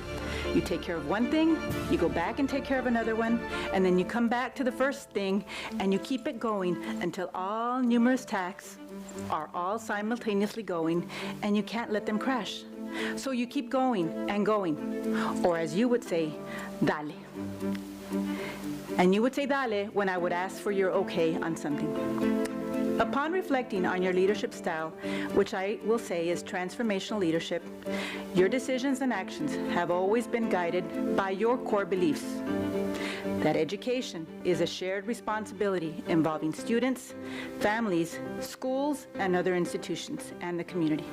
[SPEAKER 2] You take care of one thing, you go back and take care of another one, and then you come back to the first thing, and you keep it going until all numerous tasks are all simultaneously going, and you can't let them crash. So you keep going and going, or as you would say, dale. And you would say dale when I would ask for your okay on something. Upon reflecting on your leadership style, which I will say is transformational leadership, your decisions and actions have always been guided by your core beliefs. That education is a shared responsibility involving students, families, schools, and other institutions, and the community.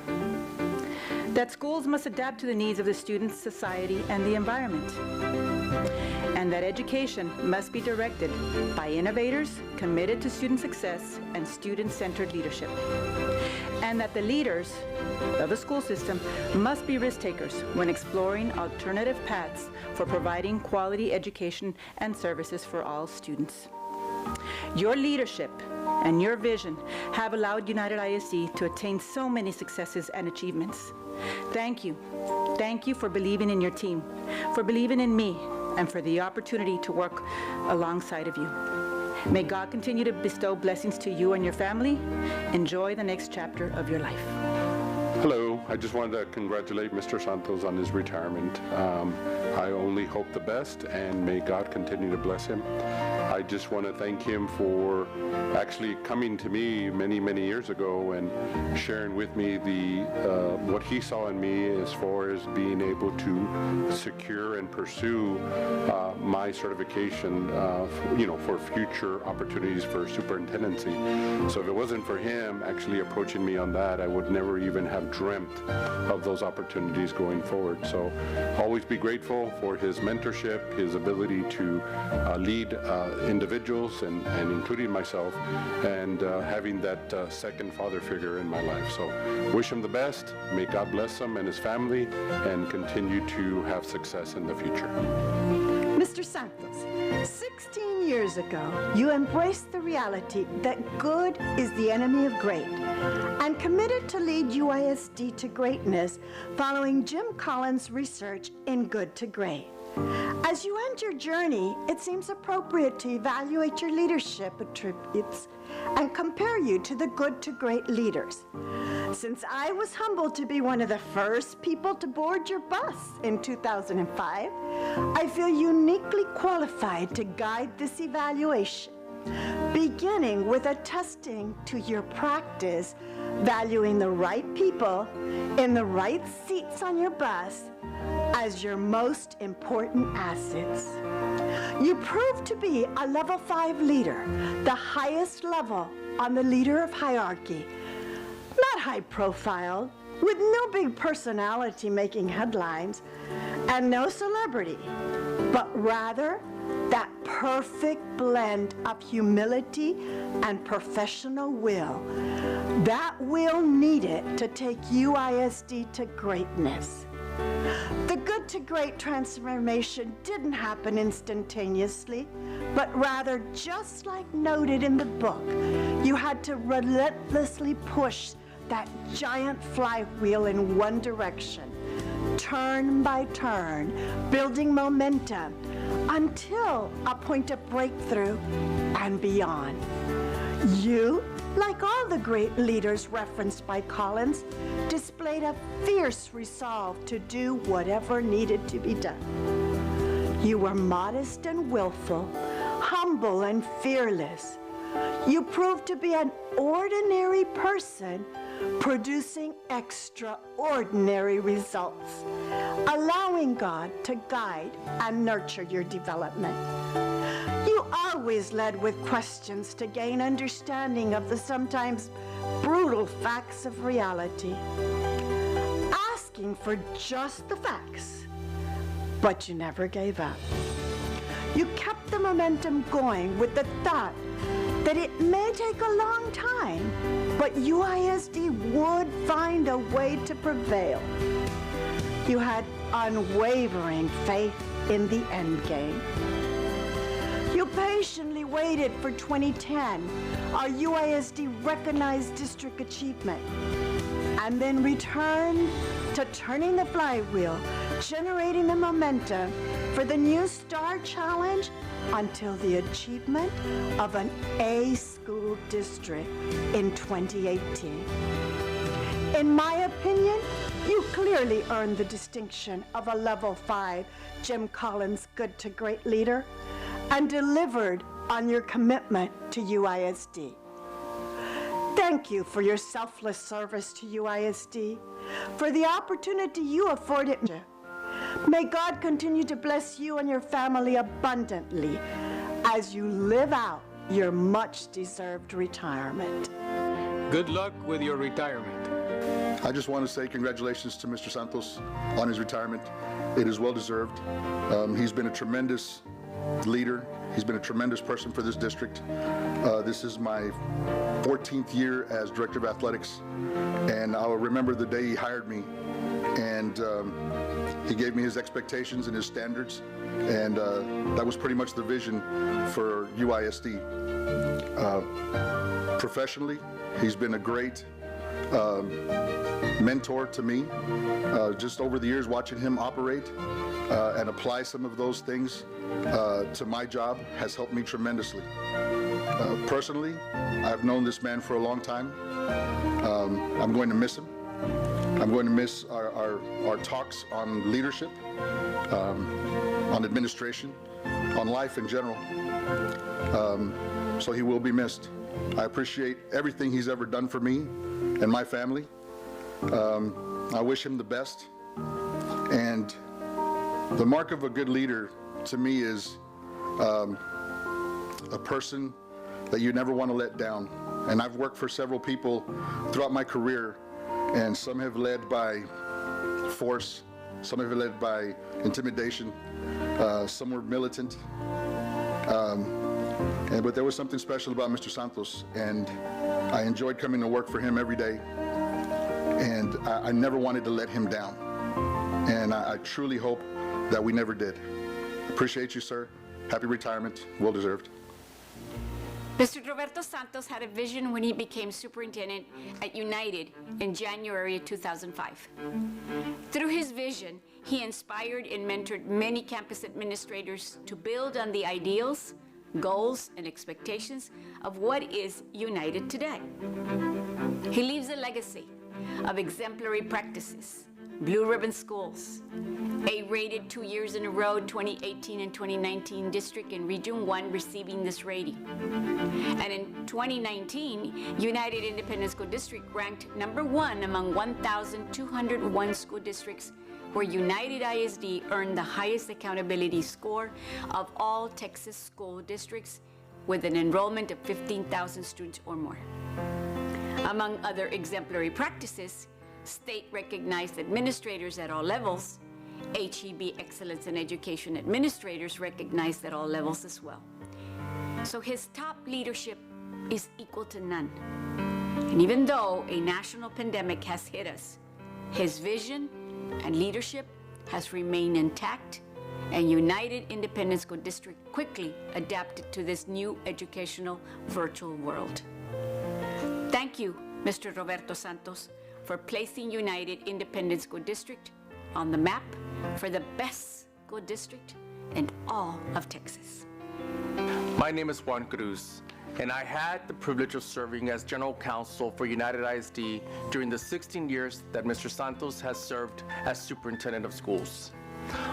[SPEAKER 2] That schools must adapt to the needs of the students, society, and the environment. And that education must be directed by innovators committed to student success and student-centered leadership. And that the leaders of the school system must be risk takers when exploring alternative paths for providing quality education and services for all students. Your leadership and your vision have allowed United ISD to attain so many successes and achievements. Thank you. Thank you for believing in your team, for believing in me, and for the opportunity to work alongside of you. May God continue to bestow blessings to you and your family. Enjoy the next chapter of your life.
[SPEAKER 19] Hello, I just wanted to congratulate Mr. Santos on his retirement. I only hope the best, and may God continue to bless him. I just want to thank him for actually coming to me many, many years ago and sharing with me what he saw in me as far as being able to secure and pursue my certification, for future opportunities for superintendency. So if it wasn't for him actually approaching me on that, I would never even have dreamt of those opportunities going forward. So always be grateful for his mentorship, his ability to lead individuals and including myself, and having that second father figure in my life. So wish him the best. May God bless him and his family and continue to have success in the future.
[SPEAKER 20] Mr. Santos, 16 years ago, you embraced the reality that good is the enemy of great and committed to lead UISD to greatness following Jim Collins' research in Good to Great. As you end your journey, it seems appropriate to evaluate your leadership attributes and compare you to the good to great leaders. Since I was humbled to be one of the first people to board your bus in 2005, I feel uniquely qualified to guide this evaluation, beginning with attesting to your practice, valuing the right people in the right seats on your bus as your most important assets. You proved to be a level 5 leader, the highest level on the leader of hierarchy. Not high profile, with no big personality making headlines, and no celebrity, but rather that perfect blend of humility and professional will. That will needed to take UISD to greatness. The good to great transformation didn't happen instantaneously, but rather, just like noted in the book, you had to relentlessly push that giant flywheel in one direction, turn by turn, building momentum until a point of breakthrough and beyond. You, like all the great leaders referenced by Collins, displayed a fierce resolve to do whatever needed to be done. You were modest and willful, humble and fearless. You proved to be an ordinary person producing extraordinary results, allowing God to guide and nurture your development. You always led with questions to gain understanding of the sometimes brutal facts of reality, asking for just the facts, but you never gave up. You kept the momentum going with the thought that it may take a long time, but UISD would find a way to prevail. You had unwavering faith in the end game. patiently waited for 2010, our UISD recognized district achievement, and then returned to turning the flywheel, generating the momentum for the new STAR Challenge until the achievement of an A school district in 2018. In my opinion, you clearly earned the distinction of a Level 5 Jim Collins Good to Great leader and delivered on your commitment to UISD. Thank you for your selfless service to UISD, for the opportunity you afforded me. May God continue to bless you and your family abundantly as you live out your much-deserved retirement.
[SPEAKER 21] Good luck with your retirement.
[SPEAKER 22] I just want to say congratulations to Mr. Santos on his retirement. It is well deserved. He's been a tremendous leader. He's been a tremendous person for this district. This is my 14th year as Director of Athletics, and I'll remember the day he hired me, and he gave me his expectations and his standards, and that was pretty much the vision for UISD. Professionally, he's been a great mentor to me. Just over the years, watching him operate and apply some of those things to my job has helped me tremendously. Personally, I've known this man for a long time. I'm going to miss him. I'm going to miss our talks on leadership, on administration, on life in general. So he will be missed. I appreciate everything he's ever done for me and my family. I wish him the best. And the mark of a good leader to me is a person that you never want to let down. And I've worked for several people throughout my career, and some have led by force, some have led by intimidation, some were militant. But there was something special about Mr. Santos, and I enjoyed coming to work for him every day, and I never wanted to let him down. And I truly hope that we never did. Appreciate you, sir. Happy retirement. Well deserved.
[SPEAKER 23] Mr. Roberto Santos had a vision when he became superintendent at United in January of 2005. Through his vision, he inspired and mentored many campus administrators to build on the ideals, goals, and expectations of what is United today. He leaves a legacy of exemplary practices, blue ribbon schools, A-rated 2 years in a row, 2018 and 2019 district in Region 1 receiving this rating. And in 2019, United Independent School District ranked #1 among 1,201 school districts where United ISD earned the highest accountability score of all Texas school districts with an enrollment of 15,000 students or more. Among other exemplary practices, state-recognized administrators at all levels, HEB Excellence in Education administrators recognized at all levels as well. So his top leadership is equal to none. And even though a national pandemic has hit us, his vision and leadership has remained intact, and United Independent School District quickly adapted to this new educational virtual world. Thank you, Mr. Roberto Santos, for placing United Independent School District on the map for the best school district in all of Texas.
[SPEAKER 24] My name is Juan Cruz, and I had the privilege of serving as General Counsel for United ISD during the 16 years that Mr. Santos has served as Superintendent of Schools.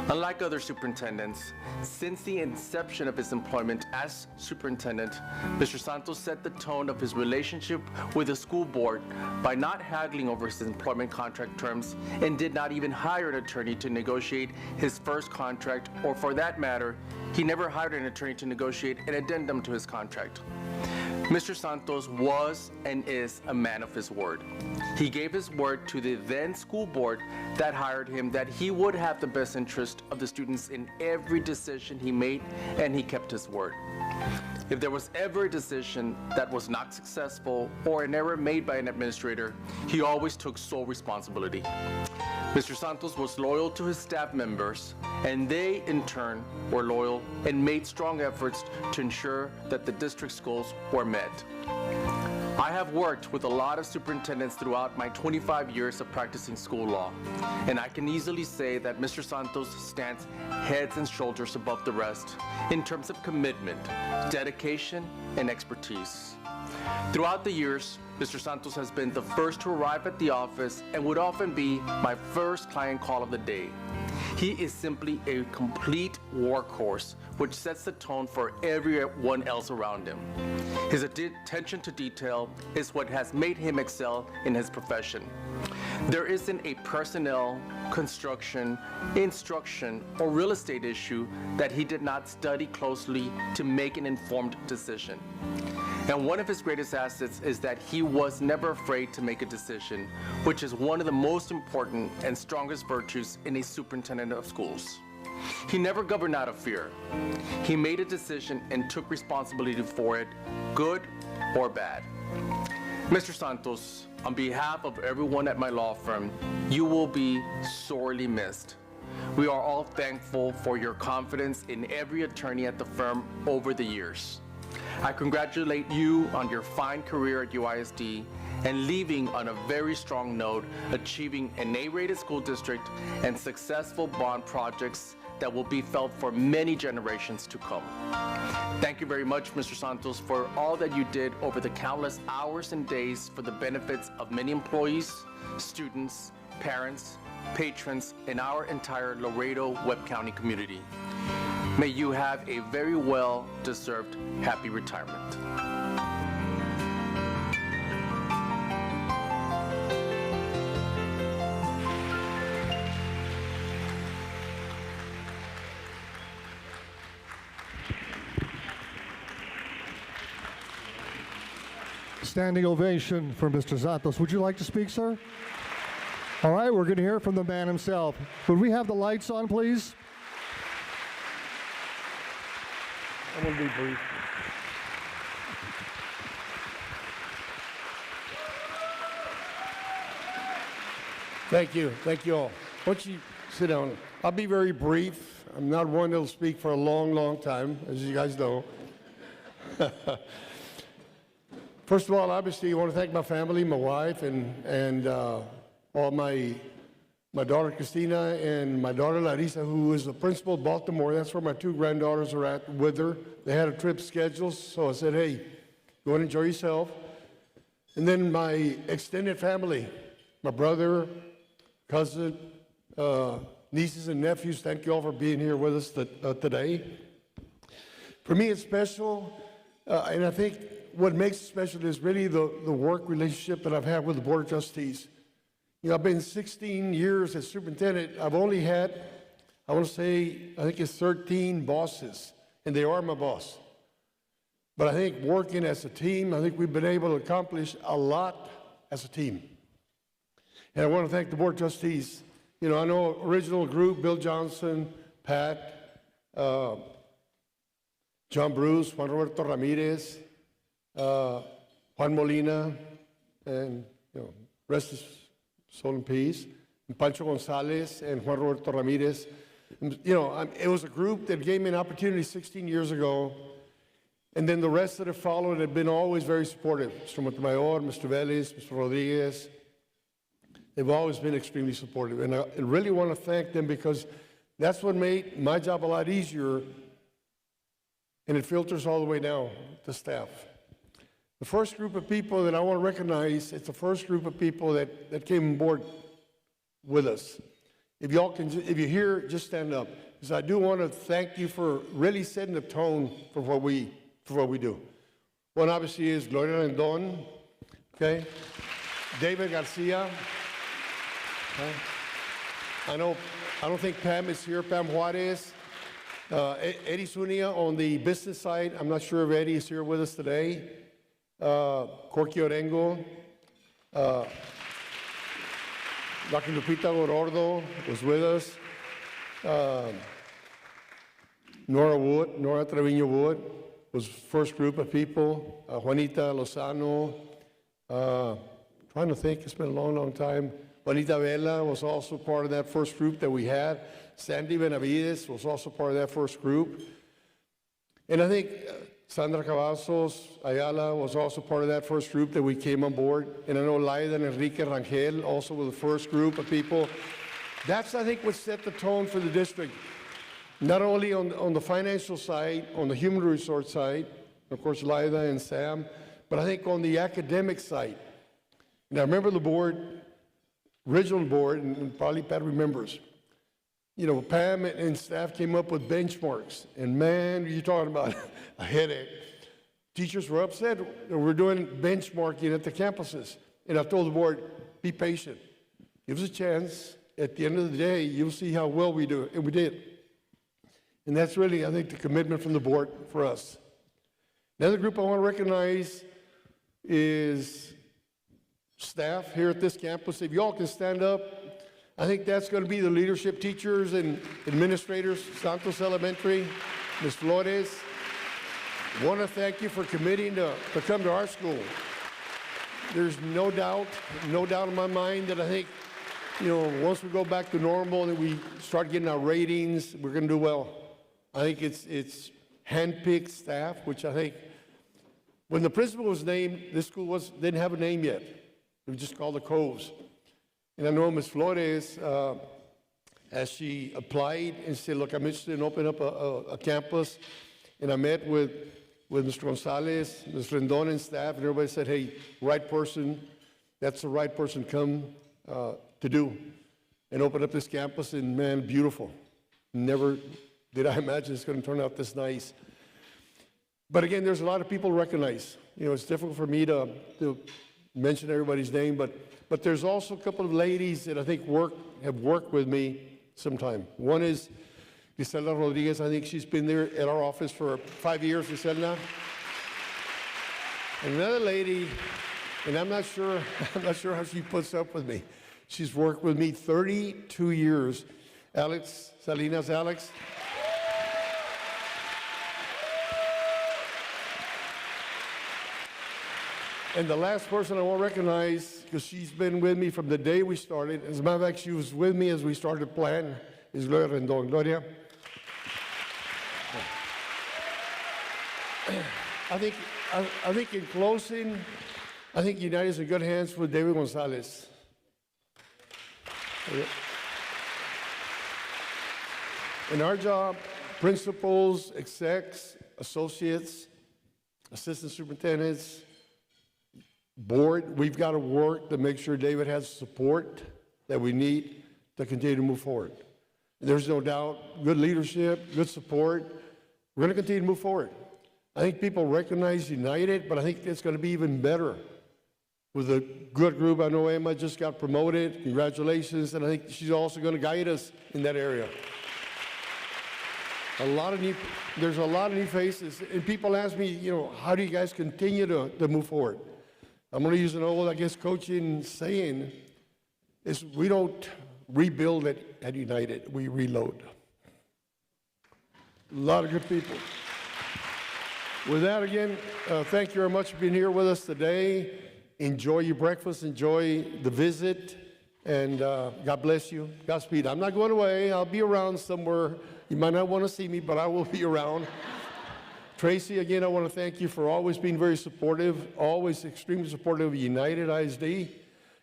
[SPEAKER 24] Unlike other superintendents, since the inception of his employment as superintendent, Mr. Santos set the tone of his relationship with the school board by not haggling over his employment contract terms and did not even hire an attorney to negotiate his first contract, or for that matter, he never hired an attorney to negotiate an addendum to his contract. Mr. Santos was and is a man of his word. He gave his word to the then school board that hired him that he would have the best interest of the students in every decision he made, and he kept his word. If there was ever a decision that was not successful or an error made by an administrator, he always took sole responsibility. Mr. Santos was loyal to his staff members and they, in turn, were loyal and made strong efforts to ensure that the district's goals were met. I have worked with a lot of superintendents throughout my 25 years of practicing school law, and I can easily say that Mr. Santos stands heads and shoulders above the rest in terms of commitment, dedication, and expertise. Throughout the years, Mr. Santos has been the first to arrive at the office and would often be my first client call of the day. He is simply a complete workhorse, which sets the tone for everyone else around him. His attention to detail is what has made him excel in his profession. There isn't a personnel, construction, instruction, or real estate issue that he did not study closely to make an informed decision. And one of his greatest assets is that he was never afraid to make a decision, which is one of the most important and strongest virtues in a superintendent of schools. He never governed out of fear. He made a decision and took responsibility for it, good or bad. Mr. Santos, on behalf of everyone at my law firm, you will be sorely missed. We are all thankful for your confidence in every attorney at the firm over the years. I congratulate you on your fine career at UISD and leaving on a very strong note, achieving an A-rated school district and successful bond projects that will be felt for many generations to come. Thank you very much, Mr. Santos, for all that you did over the countless hours and days for the benefits of many employees, students, parents, patrons, and our entire Laredo-Webb County community. May you have a very well-deserved happy retirement.
[SPEAKER 1] Standing ovation for Mr. Santos. Would you like to speak, sir? All right, we're going to hear from the man himself. Would we have the lights on, please?
[SPEAKER 4] I'm going to be brief. Thank you all. Why don't you sit down? I'll be very brief. I'm not one that'll speak for a long, long time, as you guys know. First of all, obviously, I want to thank my family, my wife, and all my daughter Christina and my daughter Larissa, who is the principal of Baltimore. That's where my two granddaughters are at with her. They had a trip scheduled, so I said, hey, go and enjoy yourself. And then my extended family, my brother, cousin, nieces and nephews, thank you all for being here with us today. For me, it's special, and I think what makes it special is really the work relationship that I've had with the Board of Trustees. You know, I've been 16 years as superintendent. I've only had, I want to say, I think it's 13 bosses, and they are my boss. But I think working as a team, I think we've been able to accomplish a lot as a team. And I want to thank the Board of Trustees. You know, I know original group, Bill Johnson, Pat, John Bruce, Juan Roberto Ramirez, Juan Molina, and, you know, rest his soul in peace, and Pancho Gonzalez and Juan Roberto Ramirez. And, you know, it was a group that gave me an opportunity 16 years ago, and then the rest that have followed have been always very supportive. Mr. Montemayor, Mr. Vélez, Mr. Rodriguez, they've always been extremely supportive, and I really want to thank them because that's what made my job a lot easier, and it filters all the way down to staff. The first group of people that I want to recognize, it's the first group of people that came on board with us. If y'all can, if you're here, just stand up. Because I do want to thank you for really setting the tone for what we do. One obviously is Gloria Rendon, okay? David Garcia. Okay. I don't think Pam is here, Pam Juarez. Eddie Zuniga on the business side. I'm not sure if Eddie is here with us today. Corky Orengo, Dr. Lupita Gorordo was with us, Nora Trevino Wood was first group of people, Juanita Lozano, trying to think, it's been a long, long time. Juanita Vela was also part of that first group that we had. Sandy Benavides was also part of that first group. And I think Sandra Cavazos Ayala was also part of that first group that we came on board. And I know Laida and Enrique Rangel also were the first group of people. That's, I think, what set the tone for the district. Not only on the financial side, on the human resource side, of course, Laida and Sam, but I think on the academic side. And I remember the board, original board, and probably Pat remembers, you know, Pam and staff came up with benchmarks. And man, you're talking about a headache. Teachers were upset that we're doing benchmarking at the campuses. And I told the board, be patient. Give us a chance. At the end of the day, you'll see how well we do. And we did. And that's really, I think, the commitment from the board for us. Another group I want to recognize is staff here at this campus. If you all can stand up, I think that's going to be the leadership teachers and administrators, Santos Elementary, Ms. Flores. I want to thank you for committing to come to our school. There's no doubt in my mind that I think, you know, once we go back to normal and we start getting our ratings, we're going to do well. I think it's hand-picked staff, which I think, when the principal was named, this school didn't have a name yet. It was just called the Coves. And I know Ms. Flores, as she applied and said, look, I'm interested in opening up a campus, and I met with Mr. Gonzalez, Ms. Rendon and staff, and everybody said, hey, right person, that's the right person come to do, and open up this campus, and man, beautiful. Never did I imagine it's going to turn out this nice. But again, there's a lot of people to recognize. You know, it's difficult for me to mention everybody's name, but there's also a couple of ladies that I think have worked with me sometime. One is Gisela Rodriguez. I think she's been there at our office for 5 years, Gisela. And another lady, and I'm not sure how she puts up with me. She's worked with me 32 years. Alex Salinas. Alex. And the last person I want to recognize, because she's been with me from the day we started, as a matter of fact, she was with me as we started plan, is Gloria Rendon. Gloria. I think in closing, I think United is in good hands with David Gonzalez. In our job, principals, execs, associates, assistant superintendents, board, we've got to work to make sure David has support that we need to continue to move forward. There's no doubt, good leadership, good support. We're going to continue to move forward. I think people recognize United, but I think it's going to be even better with a good group. I know Emma just got promoted. Congratulations. And I think she's also going to guide us in that area. There's a lot of new faces. And people ask me, you know, how do you guys continue to move forward? I'm going to use an old, I guess, coaching saying, is we don't rebuild at United, we reload. A lot of good people. With that, again, thank you very much for being here with us today. Enjoy your breakfast, enjoy the visit, and God bless you. Godspeed. I'm not going away. I'll be around somewhere. You might not want to see me, but I will be around. Tracy, again, I want to thank you for always being very supportive, always extremely supportive of United ISD.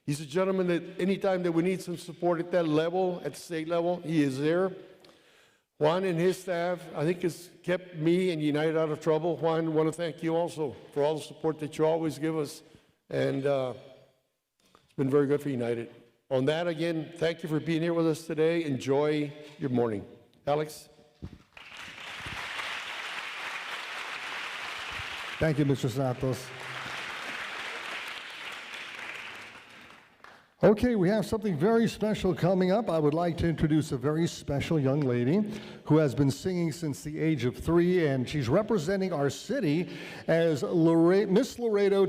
[SPEAKER 4] He's a gentleman that anytime that we need some support at that level, at the state level, he is there. Juan and his staff, I think, has kept me and United out of trouble. Juan, I want to thank you also for all the support that you always give us. And it's been very good for United. On that, again, thank you for being here with us today. Enjoy your morning. Alex?
[SPEAKER 1] Thank you, Mr. Santos. Okay, we have something very special coming up. I would like to introduce a very special young lady who has been singing since the age of 3, and she's representing our city as Miss Laredo,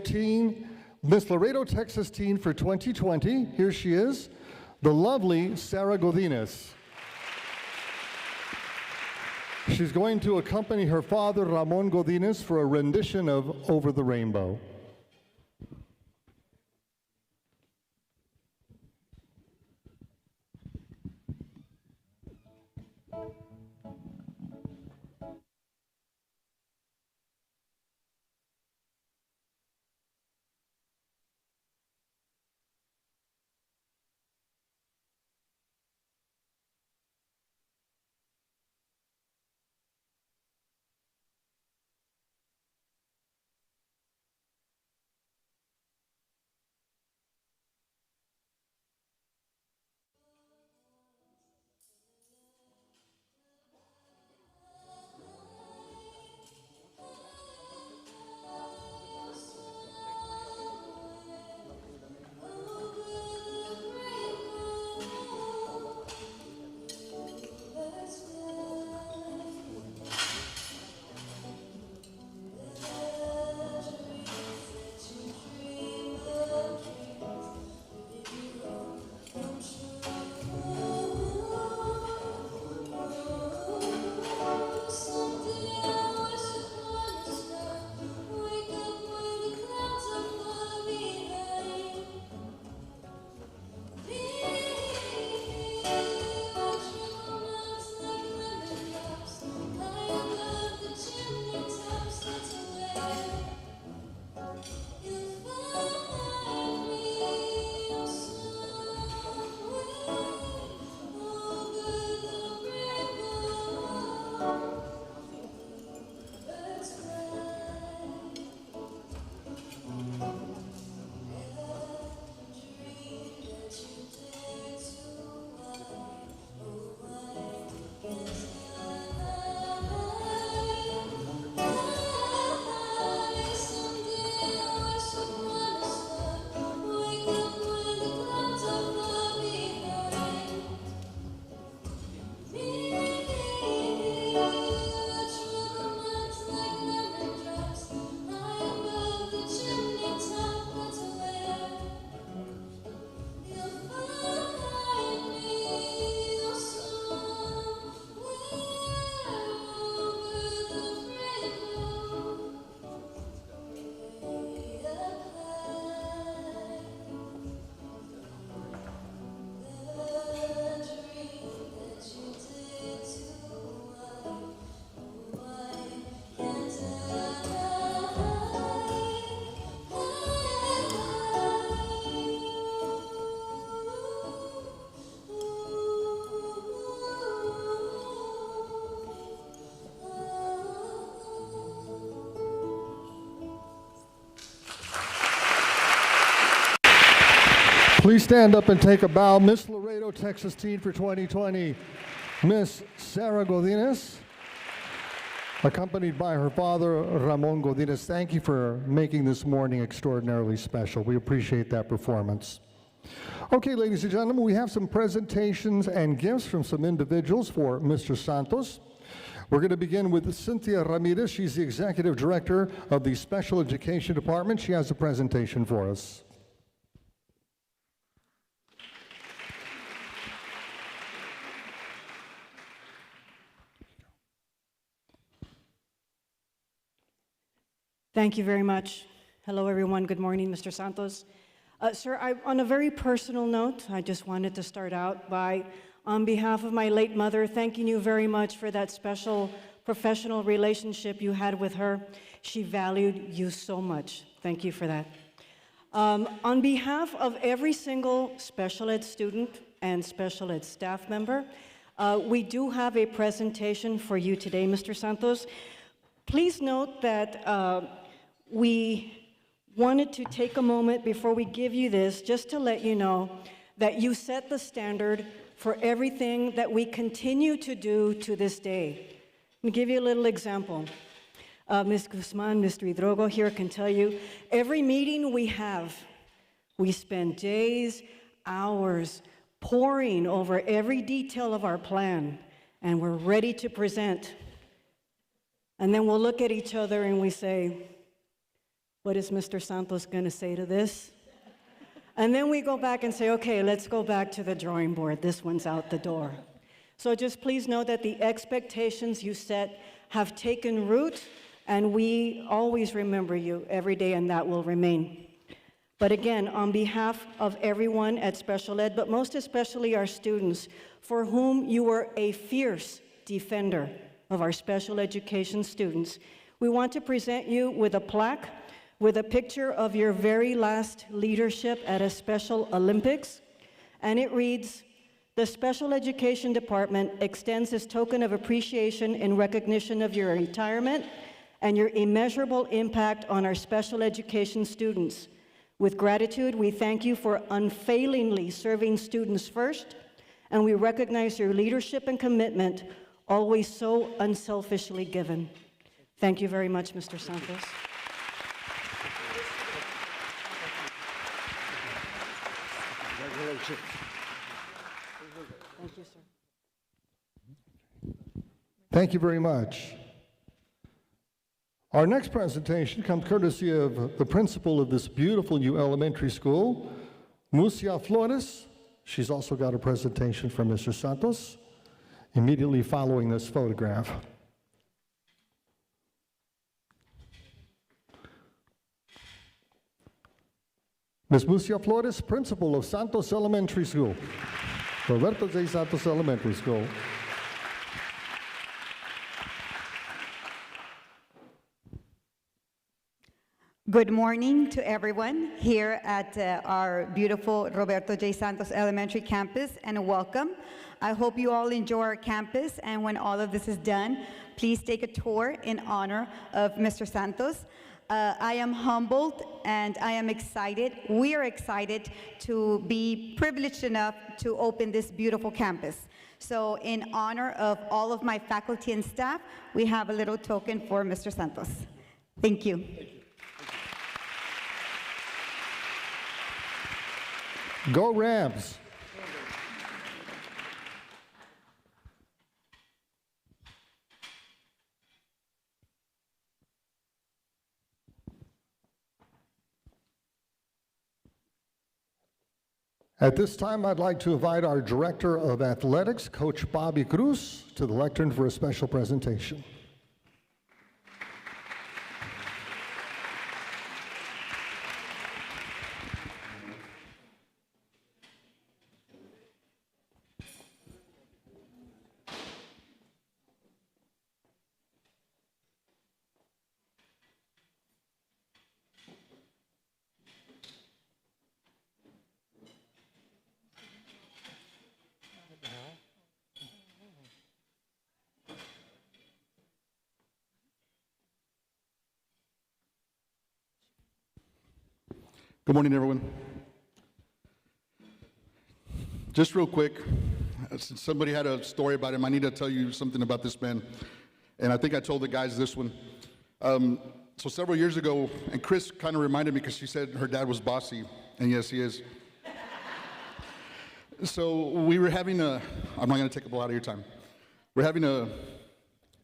[SPEAKER 1] Texas Teen for 2020. Here she is, the lovely Sarah Godinez. She's going to accompany her father, Ramon Godinez, for a rendition of Over the Rainbow. Please stand up and take a bow. Miss Laredo, Texas Teen for 2020, Miss Sarah Godinez, accompanied by her father, Ramon Godinez. Thank you for making this morning extraordinarily special. We appreciate that performance. Okay, ladies and gentlemen, we have some presentations and gifts from some individuals for Mr. Santos. We're going to begin with Cynthia Ramirez. She's the Executive Director of the Special Education Department. She has a presentation for us.
[SPEAKER 5] Thank you very much. Hello, everyone. Good morning, Mr. Santos. Sir, on a very personal note, I just wanted to start out by, on behalf of my late mother, thanking you very much for that special professional relationship you had with her. She valued you so much. Thank you for that. On behalf of every single special ed student and special ed staff member, we do have a presentation for you today, Mr. Santos. Please note that we wanted to take a moment before we give you this just to let you know that you set the standard for everything that we continue to do to this day. Let me give you a little example. Ms. Guzman, Mr. Hidrogo here can tell you, every meeting we have, we spend days, hours, poring over every detail of our plan, and we're ready to present. And then we'll look at each other and we say, what is Mr. Santos going to say to this? And then we go back and say, okay, let's go back to the drawing board. This one's out the door. So just please know that the expectations you set have taken root, and we always remember you every day, and that will remain. But again, on behalf of everyone at Special Ed, but most especially our students, for whom you were a fierce defender of our special education students, we want to present you with a plaque with a picture of your very last leadership at a Special Olympics, and it reads, "The Special Education Department extends this token of appreciation in recognition of your retirement and your immeasurable impact on our special education students. With gratitude, we thank you for unfailingly serving students first, and we recognize your leadership and commitment, always so unselfishly given." Thank you very much, Mr. Santos. Thank you, sir.
[SPEAKER 1] Thank you very much. Our next presentation comes courtesy of the principal of this beautiful new elementary school, Mucia Flores. She's also got a presentation from Mr. Santos immediately following this photograph. Ms. Mucia Flores, principal of Santos Elementary School, Roberto J. Santos Elementary School.
[SPEAKER 6] Good morning to everyone here at our beautiful Roberto J. Santos Elementary campus, and welcome. I hope you all enjoy our campus, and when all of this is done, please take a tour in honor of Mr. Santos. I am humbled and I am excited. We are excited to be privileged enough to open this beautiful campus. So in honor of all of my faculty and staff, we have a little token for Mr. Santos. Thank you.
[SPEAKER 1] Go Rams. At this time, I'd like to invite our Director of Athletics, Coach Bobby Cruz, to the lectern for a special presentation.
[SPEAKER 8] Good morning, everyone.
[SPEAKER 22] Just real quick, since somebody had a story about him, I need to tell you something about this man. And I think I told the guys this one. So several years ago, and Chris kind of reminded me because she said her dad was bossy, and yes, he is. So we were having I'm not going to take up a lot of your time. We're having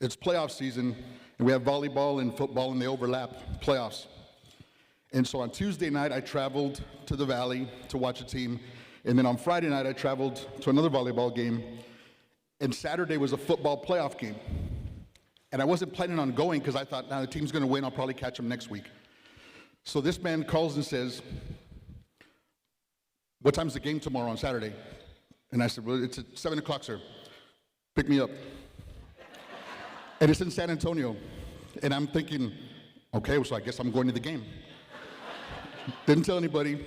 [SPEAKER 22] it's playoff season, and we have volleyball and football, and they overlap, playoffs. And so on Tuesday night, I traveled to the Valley to watch a team, and then on Friday night, I traveled to another volleyball game, and Saturday was a football playoff game. And I wasn't planning on going because I thought, the team's going to win, I'll probably catch them next week. So this man calls and says, what time's the game tomorrow on Saturday? And I said, well, it's at 7 o'clock, sir. Pick me up. And it's in San Antonio. And I'm thinking, okay, so I guess I'm going to the game. Didn't tell anybody.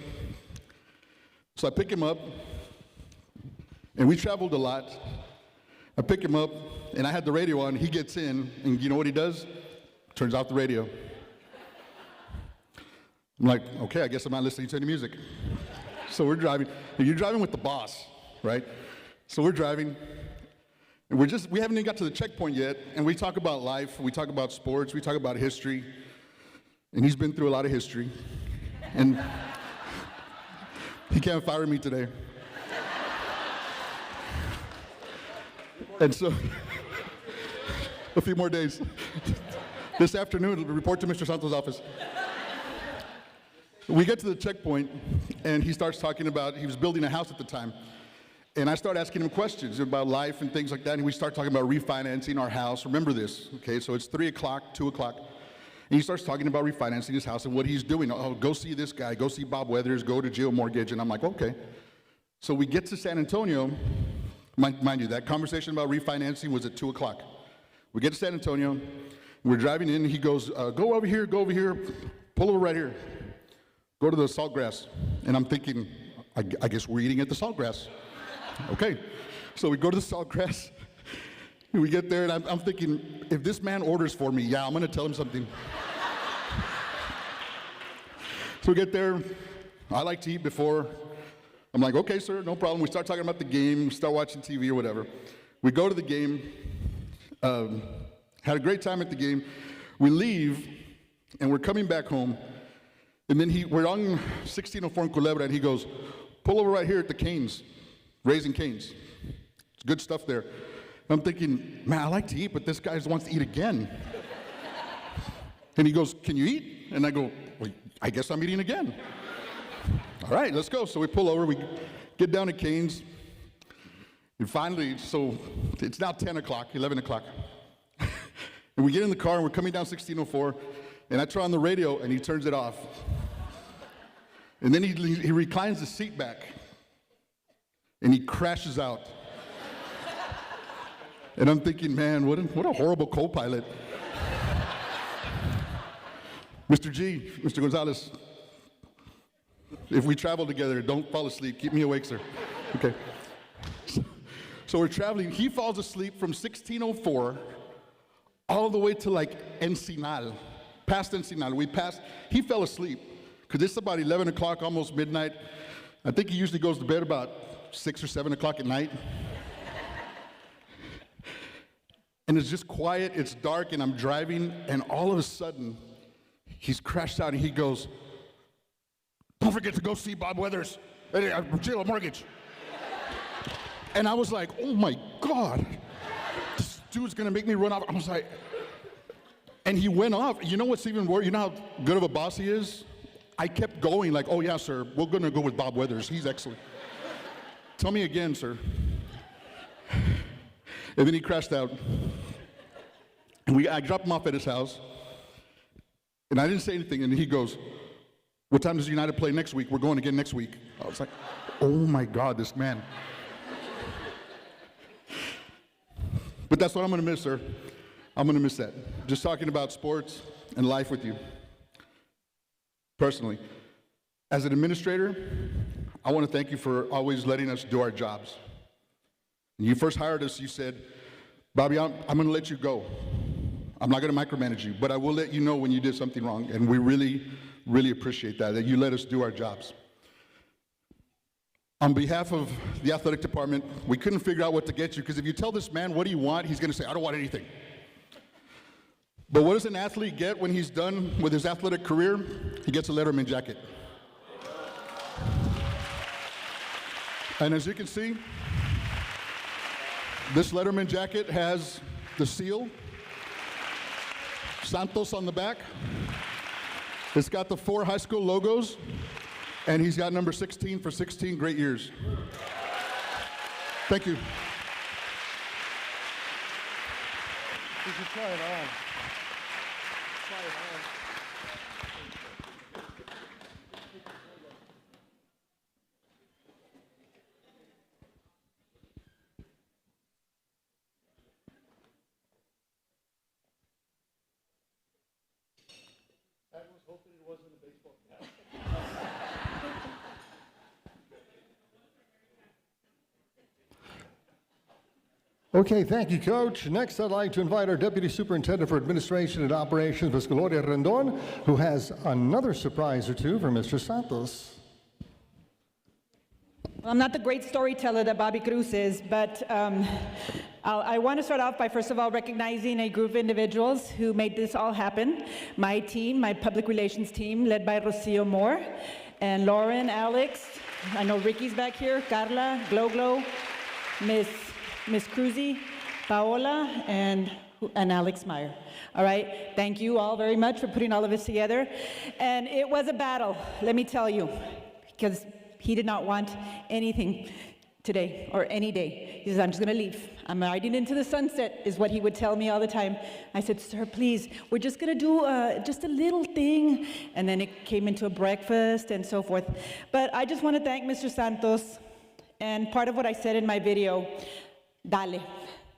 [SPEAKER 22] So I pick him up, and we traveled a lot. I pick him up, and I had the radio on. He gets in, and you know what he does? Turns off the radio. I'm like, okay, I guess I'm not listening to any music. So we're driving, and you're driving with the boss, right? So we're driving, and we haven't even got to the checkpoint yet, and we talk about life, we talk about sports, we talk about history, and he's been through a lot of history, and he can't fire me today. And so, a few more days. This afternoon, report to Mr. Santos' office. We get to the checkpoint, and he starts talking about, he was building a house at the time. And I start asking him questions about life and things like that, and we start talking about refinancing our house. Remember this, okay? So it's 3 o'clock, 2 o'clock. And he starts talking about refinancing his house and what he's doing. Oh, go see this guy, go see Bob Weathers, go to Geo Mortgage. And I'm like, okay. So we get to San Antonio. Mind you, that conversation about refinancing was at 2 o'clock. We get to San Antonio, we're driving in, he goes, go over here, pull over right here. Go to the Saltgrass. And I'm thinking, I guess we're eating at the Saltgrass. Okay, so we go to the Saltgrass, and we get there, and I'm thinking, if this man orders for me, I'm gonna tell him something. So we get there, I like to eat before. I'm like, okay, sir, no problem. We start talking about the game, start watching TV or whatever. We go to the game, had a great time at the game. We leave, and we're coming back home, and then we're on 1604 in Culebra, and he goes, pull over right here at the Canes, Raising Canes. It's good stuff there. I'm thinking, man, I like to eat, but this guy wants to eat again. And he goes, can you eat? And I go, well, I guess I'm eating again. All right, let's go. So we pull over, we get down to Canes, and finally, so it's now 10 o'clock, 11 o'clock. And we get in the car, and we're coming down 1604, and I turn on the radio, and he turns it off. And then he reclines the seat back, and he crashes out. And I'm thinking, man, what a horrible co-pilot. Mr. G, Mr. Gonzalez, if we travel together, don't fall asleep. Keep me awake, sir. Okay. So we're traveling. He falls asleep from 1604 all the way to like Encinal, past Encinal. He fell asleep because it's about 11 o'clock, almost midnight. I think he usually goes to bed about 6 or 7 o'clock at night. And it's just quiet, it's dark, and I'm driving, and all of a sudden, he's crashed out, and he goes, don't forget to go see Bob Weathers at Geo Mortgage. And I was like, oh my God, this dude's gonna make me run off. I was like, and he went off. You know what's even worse? You know how good of a boss he is? I kept going like, oh yeah, sir, we're gonna go with Bob Weathers. He's excellent. Tell me again, sir. And then he crashed out. And I dropped him off at his house. And I didn't say anything. And he goes, what time does United play next week? We're going again next week. I was like, oh my God, this man. But that's what I'm going to miss, sir. I'm going to miss that. Just talking about sports and life with you. Personally. As an administrator, I want to thank you for always letting us do our jobs. When you first hired us, you said, Bobby, I'm going to let you go. I'm not going to micromanage you, but I will let you know when you did something wrong. And we really, really appreciate that you let us do our jobs.
[SPEAKER 3] On behalf of the athletic department, we couldn't figure out what to get you, because if you tell this man, what do you want? He's going to say, I don't want anything. But what does an athlete get when he's done with his athletic career? He gets a Letterman jacket. And as you can see, this Letterman jacket has the seal, Santos on the back. It's got the 4 high school logos, and he's got number 16 for 16 great years. Thank you.
[SPEAKER 1] You should try it on. Try it on.
[SPEAKER 4] I was hoping it wasn't a baseball cap.
[SPEAKER 1] Okay, thank you, Coach. Next, I'd like to invite our Deputy Superintendent for Administration and Operations, Ms. Gloria Rendon, who has another surprise or two for Mr. Santos.
[SPEAKER 2] Well, I'm not the great storyteller that Bobby Cruz is, but I want to start off by, first of all, recognizing a group of individuals who made this all happen. My team, my public relations team, led by Rocio Moore, and Lauren, Alex, I know Ricky's back here, Carla, Glo, Miss Cruzy, Paola, and Alex Meyer. All right, thank you all very much for putting all of this together. And it was a battle, let me tell you, because he did not want anything today or any day. He says, I'm just gonna leave. I'm riding into the sunset, is what he would tell me all the time. I said, sir, please, we're just gonna do just a little thing. And then it came into a breakfast and so forth. But I just wanna thank Mr. Santos, and part of what I said in my video, dale,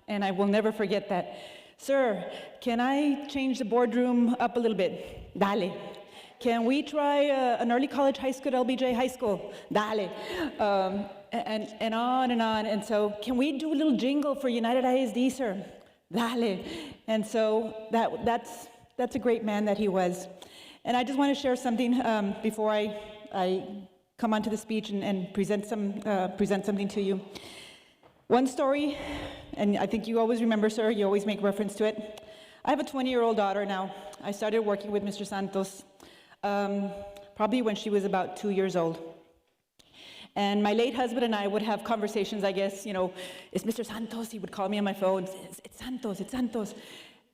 [SPEAKER 2] and I will never forget that. Sir, can I change the boardroom up a little bit? Dale. Can we try an early college high school at LBJ High School? Dale. And on and on. And so, can we do a little jingle for United ISD, sir? Dale. And so, that's a great man that he was. And I just want to share something before I come onto the speech and present something to you. One story, and I think you always remember, sir, you always make reference to it. I have a 20-year-old daughter now. I started working with Mr. Santos probably when she was about 2 years old. And my late husband and I would have conversations, I guess, you know, it's Mr. Santos. He would call me on my phone, it's Santos, it's Santos.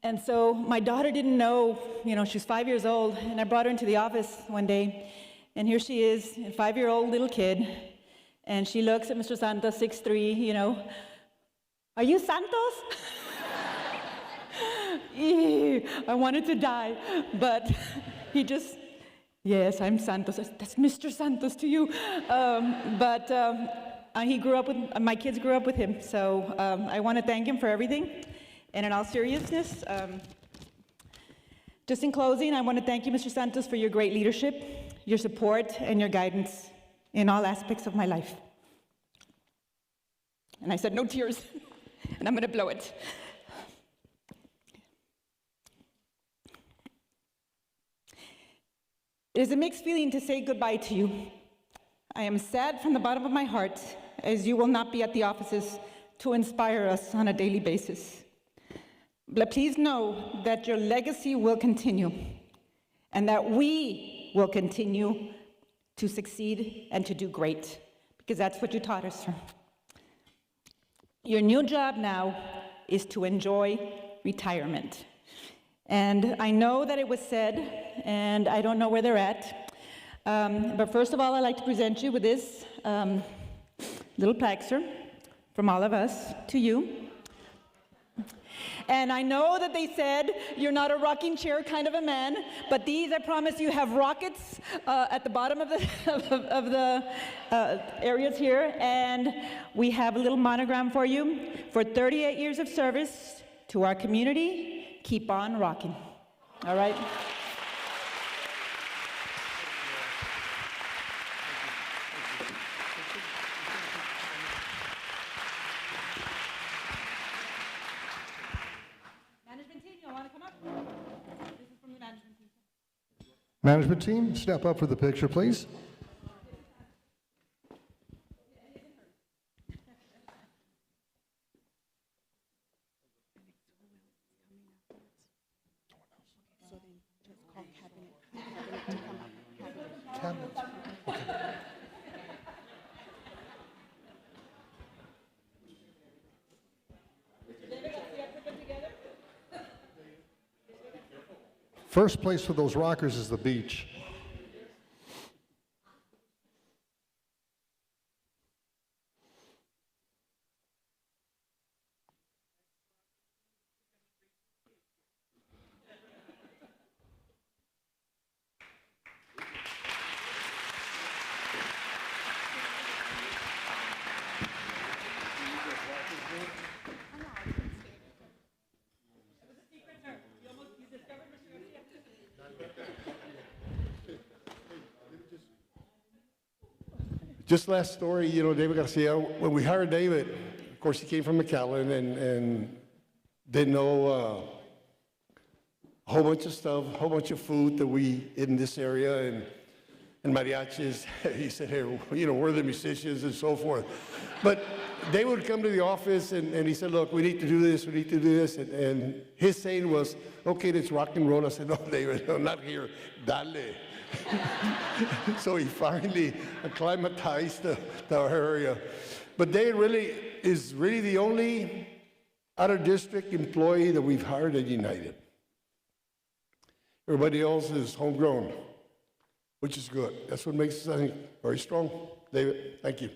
[SPEAKER 2] And so my daughter didn't know, you know, she's 5 years old, and I brought her into the office one day, and here she is, a 5-year-old little kid, and she looks at Mr. Santos, 6'3", you know, are you Santos? Ew, I wanted to die, but he just, yes, I'm Santos. That's Mr. Santos to you. He grew up with, my kids grew up with him, so I want to thank him for everything. And in all seriousness, just in closing, I want to thank you, Mr. Santos, for your great leadership, your support, and your guidance in all aspects of my life. And I said, no tears, and I'm going to blow it. It is a mixed feeling to say goodbye to you. I am sad from the bottom of my heart, as you will not be at the offices to inspire us on a daily basis. But please know that your legacy will continue, and that we will continue to succeed and to do great, because that's what you taught us, sir. Your new job now is to enjoy retirement. And I know that it was said, and I don't know where they're at, but first of all, I'd like to present you with this little plaque, sir, from all of us to you. And I know that they said you're not a rocking chair kind of a man, but these, I promise you, have rockets at the bottom of the areas here, and we have a little monogram for you. For 38 years of service to our community, keep on rocking. All right?
[SPEAKER 1] Management team, step up for the picture, please. First place for those rockers is the beach.
[SPEAKER 4] Just last story, David Garcia, when we hired David, of course, he came from McAllen and didn't know a whole bunch of stuff, a whole bunch of food that we eat in this area and mariachis. He said, hey, we're the musicians and so forth. But they would come to the office and he said, look, we need to do this, we need to do this. And his saying was, okay, let's rock and roll. I said, no, David, no, not here, dale. So he finally acclimatized to our area. But David is really the only out-of-district employee that we've hired at United. Everybody else is homegrown, which is good. That's what makes us, I think, very strong. David, thank you.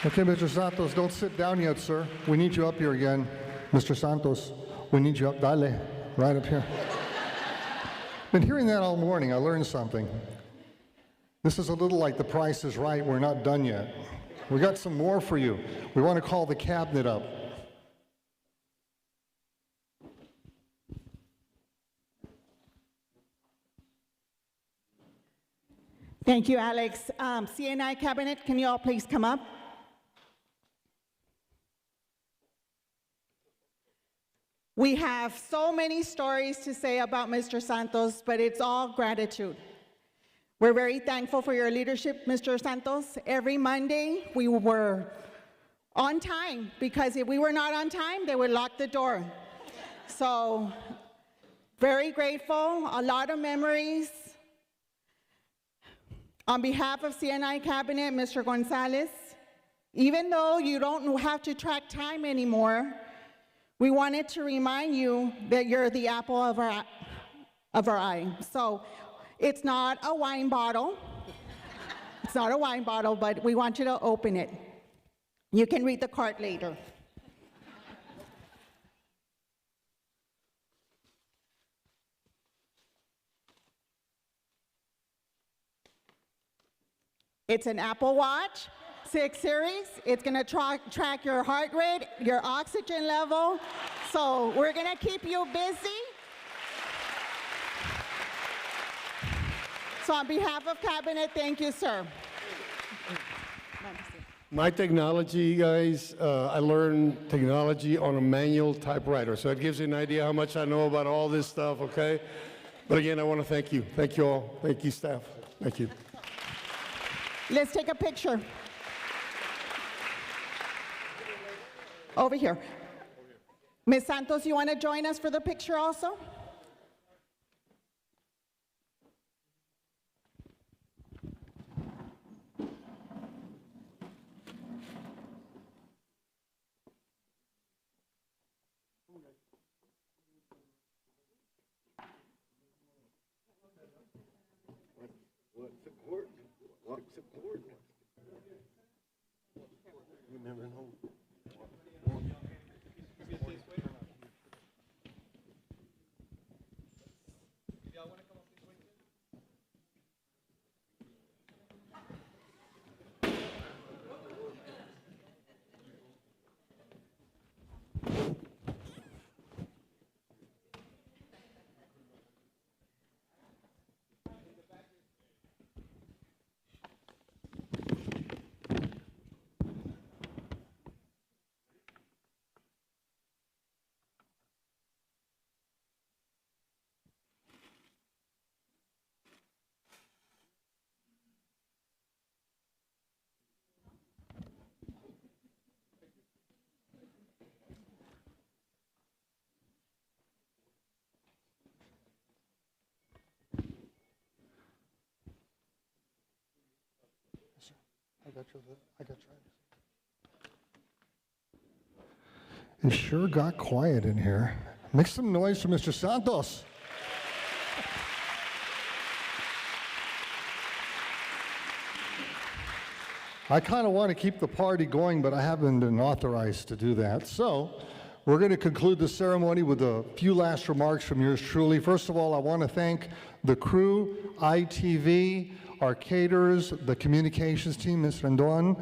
[SPEAKER 1] Okay, Mr. Santos, don't sit down yet, sir. We need you up here again. Mr. Santos, we need you up. Dale, right up here. Been hearing that all morning. I learned something. This is a little like The Price is Right. We're not done yet. We got some more for you. We want to call the cabinet up.
[SPEAKER 7] Thank you, Alex. CNI Cabinet, can you all please come up? We have so many stories to say about Mr. Santos, but it's all gratitude. We're very thankful for your leadership, Mr. Santos. Every Monday, we were on time, because if we were not on time, they would lock the door. So, very grateful, a lot of memories. On behalf of CNI Cabinet, Mr. Gonzalez, even though you don't have to track time anymore, we wanted to remind you that you're the apple of our eye. So it's not a wine bottle. It's not a wine bottle, but we want you to open it. You can read the card later. It's an Apple Watch 6 series. It's going to track your heart rate, your oxygen level. So we're going to keep you busy. So on behalf of Cabinet, thank you, sir.
[SPEAKER 4] My technology, guys, I learned technology on a manual typewriter. So it gives you an idea how much I know about all this stuff, okay? But again, I want to thank you. Thank you all. Thank you, staff. Thank you.
[SPEAKER 7] Let's take a picture. Over here. Ms. Santos, you want to join us for the picture also?
[SPEAKER 4] You never know.
[SPEAKER 1] It sure got quiet in here. Make some noise for Mr. Santos. I kind of want to keep the party going, but I haven't been authorized to do that. So we're going to conclude the ceremony with a few last remarks from yours truly. First of all, I want to thank the crew, ITV, our caterers, the communications team, Ms. Rendon,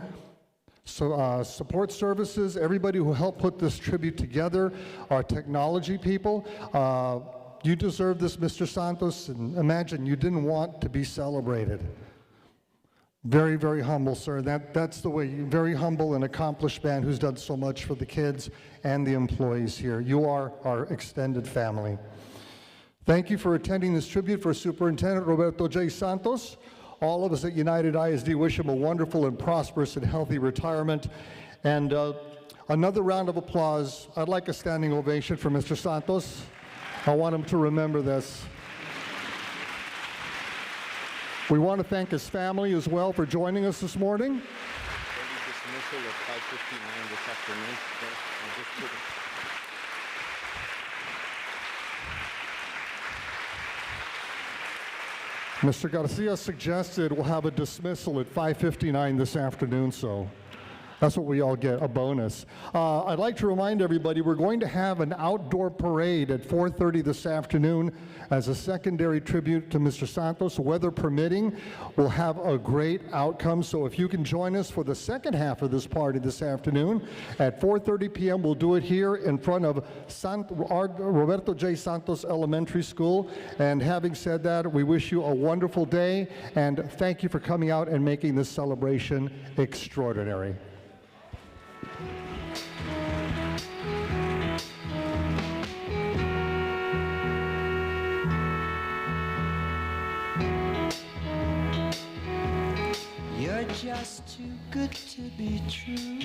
[SPEAKER 1] support services, everybody who helped put this tribute together, our technology people. You deserve this, Mr. Santos, and imagine you didn't want to be celebrated. Very, very humble, sir. That's the way. Very humble and accomplished man who's done so much for the kids and the employees here. You are our extended family. Thank you for attending this tribute for Superintendent Roberto J. Santos. All of us at United ISD wish him a wonderful and prosperous and healthy retirement. And another round of applause. I'd like a standing ovation for Mr. Santos. I want him to remember this. We want to thank his family as well for joining us this morning. Mr. Garcia suggested we'll have a dismissal at 5:59 this afternoon, so that's what we all get, a bonus. I'd like to remind everybody we're going to have an outdoor parade at 4:30 this afternoon as a secondary tribute to Mr. Santos. Weather permitting, we'll have a great outcome. So if you can join us for the second half of this party this afternoon at 4:30 p.m., we'll do it here in front of Roberto J. Santos Elementary School. And having said that, we wish you a wonderful day, and thank you for coming out and making this celebration extraordinary.
[SPEAKER 8] You're just too good to be true.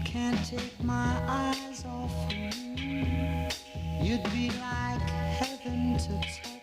[SPEAKER 8] Can't take my eyes off you. You'd be like heaven to touch.